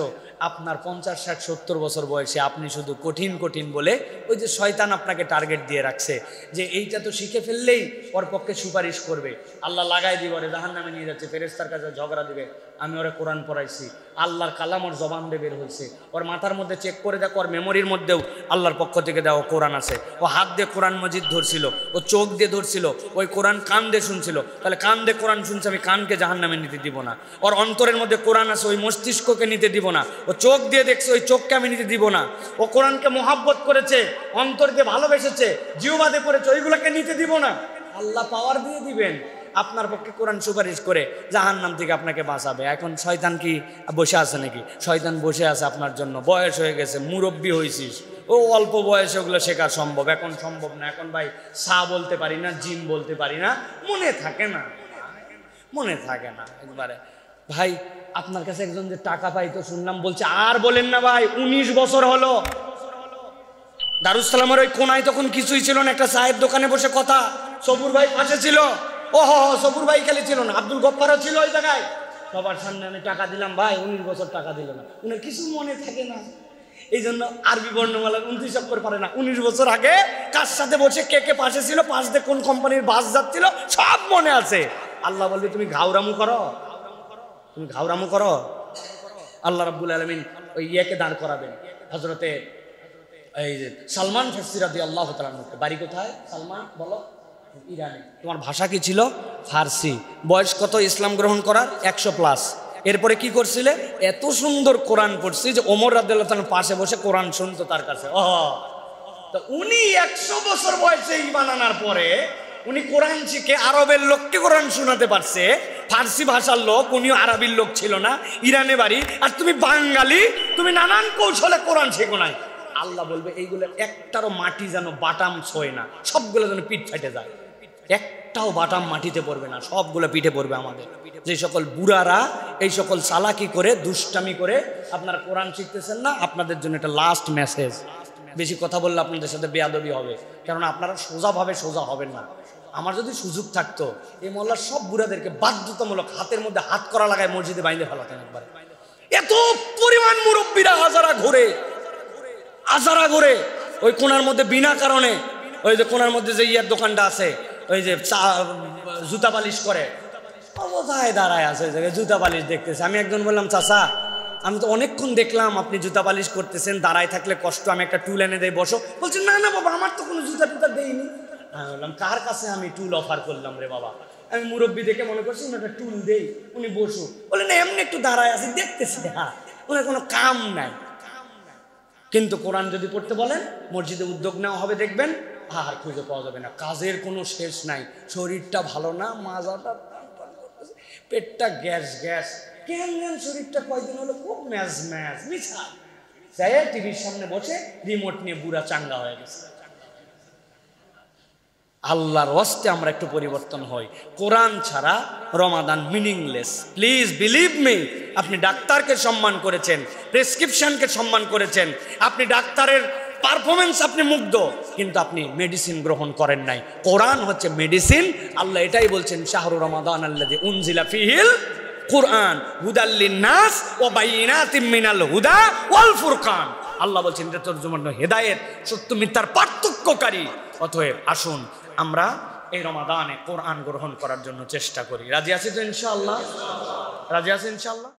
আপনার 50, 60, 70 বছর বয়সে আপনি শুধু কঠিন কঠিন বলে, ওই যে শয়তান আপনাকে টার্গেট দিয়ে রাখছে যে এইটা তো শিখে ফেললেই ওর পক্ষে সুপারিশ করবে, আল্লাহ লাগাই দিব, ওরে জাহান্নামে নিয়ে যাচ্ছে, ফেরেশতার কাছে ঝগড়া দিবে, আমি ওরা কোরআন পড়াইছি, আল্লাহর কালাম ওর জবান দিয়ে বের হয়েছে, ওর মাথার মধ্যে চেক করে দেখো, ওর মেমোরির মধ্যেও আল্লাহর পক্ষ থেকে দেওয়া কোরআন আছে, ও হাত দিয়ে কোরআন মজিদ ধরছিল, ও চোখ দিয়ে ধরছিল, ওই কোরআন কান দিয়ে শুনছিল, তাহলে কান দিয়ে কোরআন শুনছে, আমি কানকে জাহান্নামে নিতে দিব না। ওর অন্তরের মধ্যে কোরআন আছে, ওই মস্তিষ্ককে নিতে দিব না। ও চোখ দিয়ে দেখছে, ওই চোখকে আমি নিতে দিব না। ও কোরআনকে মোহাব্বত করেছে, অন্তরকে ভালোবেসেছে, জিহ্বাতে পড়েছে, ওইগুলোকে নিতে দিব না। আল্লাহ পাওয়ার দিয়ে দিবেন, আপনার পক্ষে কোরআন সুপারিশ করে জাহান্নাম থেকে আপনাকে বাঁচাবে। এখন শয়তান কি বসে আছে নাকি? শয়তান বসে আছে আপনার জন্য। বয়স হয়ে গেছে, মুরব্বী হয়েছিস, ও অল্প বয়সে ওগুলো শেখা সম্ভব, এখন সম্ভব না। এখন ভাই সা বলতে পারি না, জিম বলতে পারি না, মনে থাকে না, মনে থাকে না একবারে। ভাই আপনার কাছে একজন যে টাকা পাইতো শুনলাম, বলছে আর বলেন না ভাই, 19 বছর হলো। দারুস সালামের ওই কোনায় তখন কিছুই ছিল না, একটা চায়ের দোকানে বসে কথা, সবুর ভাই পাশে ছিল, ওহ সবুর ভাই খালি ছিল না, আব্দুল গফফারও ছিল ওই জায়গায়। সবার সামনে আমি টাকা দিলাম, ভাই 19 বছর টাকা দিল না, উনার কিছু মনে থাকে না। এই জন্য আরবি বর্ণমালা 29 অক্ষর পারে না। 19 বছর আগে কার সাথে বসে, কে কে পাশে ছিল, পাশ দিয়ে কোন কোম্পানির বাস যাচ্ছিল, সব মনে আছে। আল্লাহ বলবে তুমি ঘাউরামু করো, তুমি ঘাউরামু করো। আল্লাহ রাব্বুল আলামিন ওই ইয়েকে দাঁড় করাবেন, হযরতে এই যে সালমান ফারসি রাদিয়াল্লাহু তাআলা আনহু। বাড়ি কোথায় সালমান? বলো। ইরানে। তোমার ভাষা কি ছিল? ফার্সি। বয়স কত ইসলাম গ্রহণ করার? 100+। এরপরে কি করছিলে? এত সুন্দর কোরআন পড়ছি যে ওমর রাদিয়াল্লাহু তাআলা পাশে বসে কোরআন শুনতো তার কাছে। তো উনি 100 বছর বয়সে ঈমান আনার পরে উনি কোরআন শিখে আরবের লোককে কোরআন শোনাতে পারছে। ফার্সি ভাষার লোক, উনিও আরবির লোক ছিল না, ইরানে বাড়ি, আর তুমি বাঙালি, তুমি নানান কৌশলে কোরআন শেখো নাই। আল্লাহ বলবে এইগুলো একটারও মাটি যেন বাটাম ছোঁয় না, সবগুলো যেন পিঠ ফেটে যায়, একটাও বাটাম মাটিতে পড়বে না, সবগুলো পিঠে পড়বে আমাদের। যে সকল বুড়ারা এই সকল চালাকি করে, দুষ্টামি করে আপনারা কোরআন শিখতেছেন না, আপনাদের জন্য এটা লাস্ট মেসেজ। বেশি কথা বললে আপনাদের সাথে বেয়াদবি হবে, কারণ আপনারা সোজাভাবে সোজা হবেন না। আমার যদি সুযোগ থাকতো এই মহল্লার সব বুড়াদেরকে বাধ্যতামূলক হাতের মধ্যে হাত করা লাগায় মসজিদে বাইরে ফেলাতেন একবার। এত পরিমাণ মুরব্বীরা হাজারা ঘোরে ওই কোনার মধ্যে বিনা কারণে, ওই যে কোনার মধ্যে যে ইয়ার দোকানটা আছে, ওই যে জুতা পালিশ করে, কোথায় দাঁড়ায় আছে ওই জায়গায় জুতা পালিশ দেখতেছে। আমি একজন বললাম, চাচা আমি তো অনেকক্ষণ দেখলাম আপনি জুতা পালিশ করতেছেন, দাঁড়ায় থাকলে কষ্ট, আমি একটা টুল এনে দেই, বসো। বলছে না না বাবা, আমার তো কোনো জুতা টুতা দেয়নি। আমি বললাম, কার কাছে আমি টুল অফার করলাম রে বাবা? আমি মুরব্বী দেখে মনে করছি একটা টুল দেই, উনি বসু। বলে না, এমনি একটু দাঁড়ায় আছে দেখতেছি, হ্যাঁ ওনার কোনো কাম নাই। কিন্তু কোরআন যদি পড়তে বলেন, মসজিদে উদ্যোগ নেওয়া হবে, দেখবেন আর খুঁজে পাওয়া যাবে না, কাজের কোনো শেষ নাই। শরীরটা ভালো না, মাজাটা পেটটা গ্যাস কেন শরীরটা কয়দিন হলো খুব ম্যাজ মিছা চাই, টিভির সামনে বসে রিমোট নিয়ে বুড়া চাঙ্গা হয়ে গেছে। আল্লাহর ওয়াস্তে আমরা একটু পরিবর্তন হই। কোরআন ছাড়া রমাদান মিনিংলেস। Please believe me. আপনি ডাক্তারকে সম্মান করেছেন, প্রেসক্রিপশনকে সম্মান করেছেন, আপনি ডাক্তারের পারফরমেন্স আপনি মুগ্ধ, কিন্তু আপনি মেডিসিন গ্রহণ করেন নাই। কোরআন হচ্ছে মেডিসিন। আল্লাহ এটাই বলছেন, শাহরু রমাদান আল্লাযী উনজিলা ফীহিল কুরআন হুদাল লিন্নাস ওয়া বাইয়িনাতিম মিনাল হুদা ওয়াল ফুরকান। আল্লাহ বলছেন এটা তোর জন্য হেদায়েত, সত্য মিথ্যার পার্থক্যকারী। অতএব আসুন আমরা এই রমাদানে কোরআন গ্রহণ করার জন্য চেষ্টা করি। রাজি আছি তো ইনশাআল্লাহ? রাজি আছি ইনশাআল্লাহ?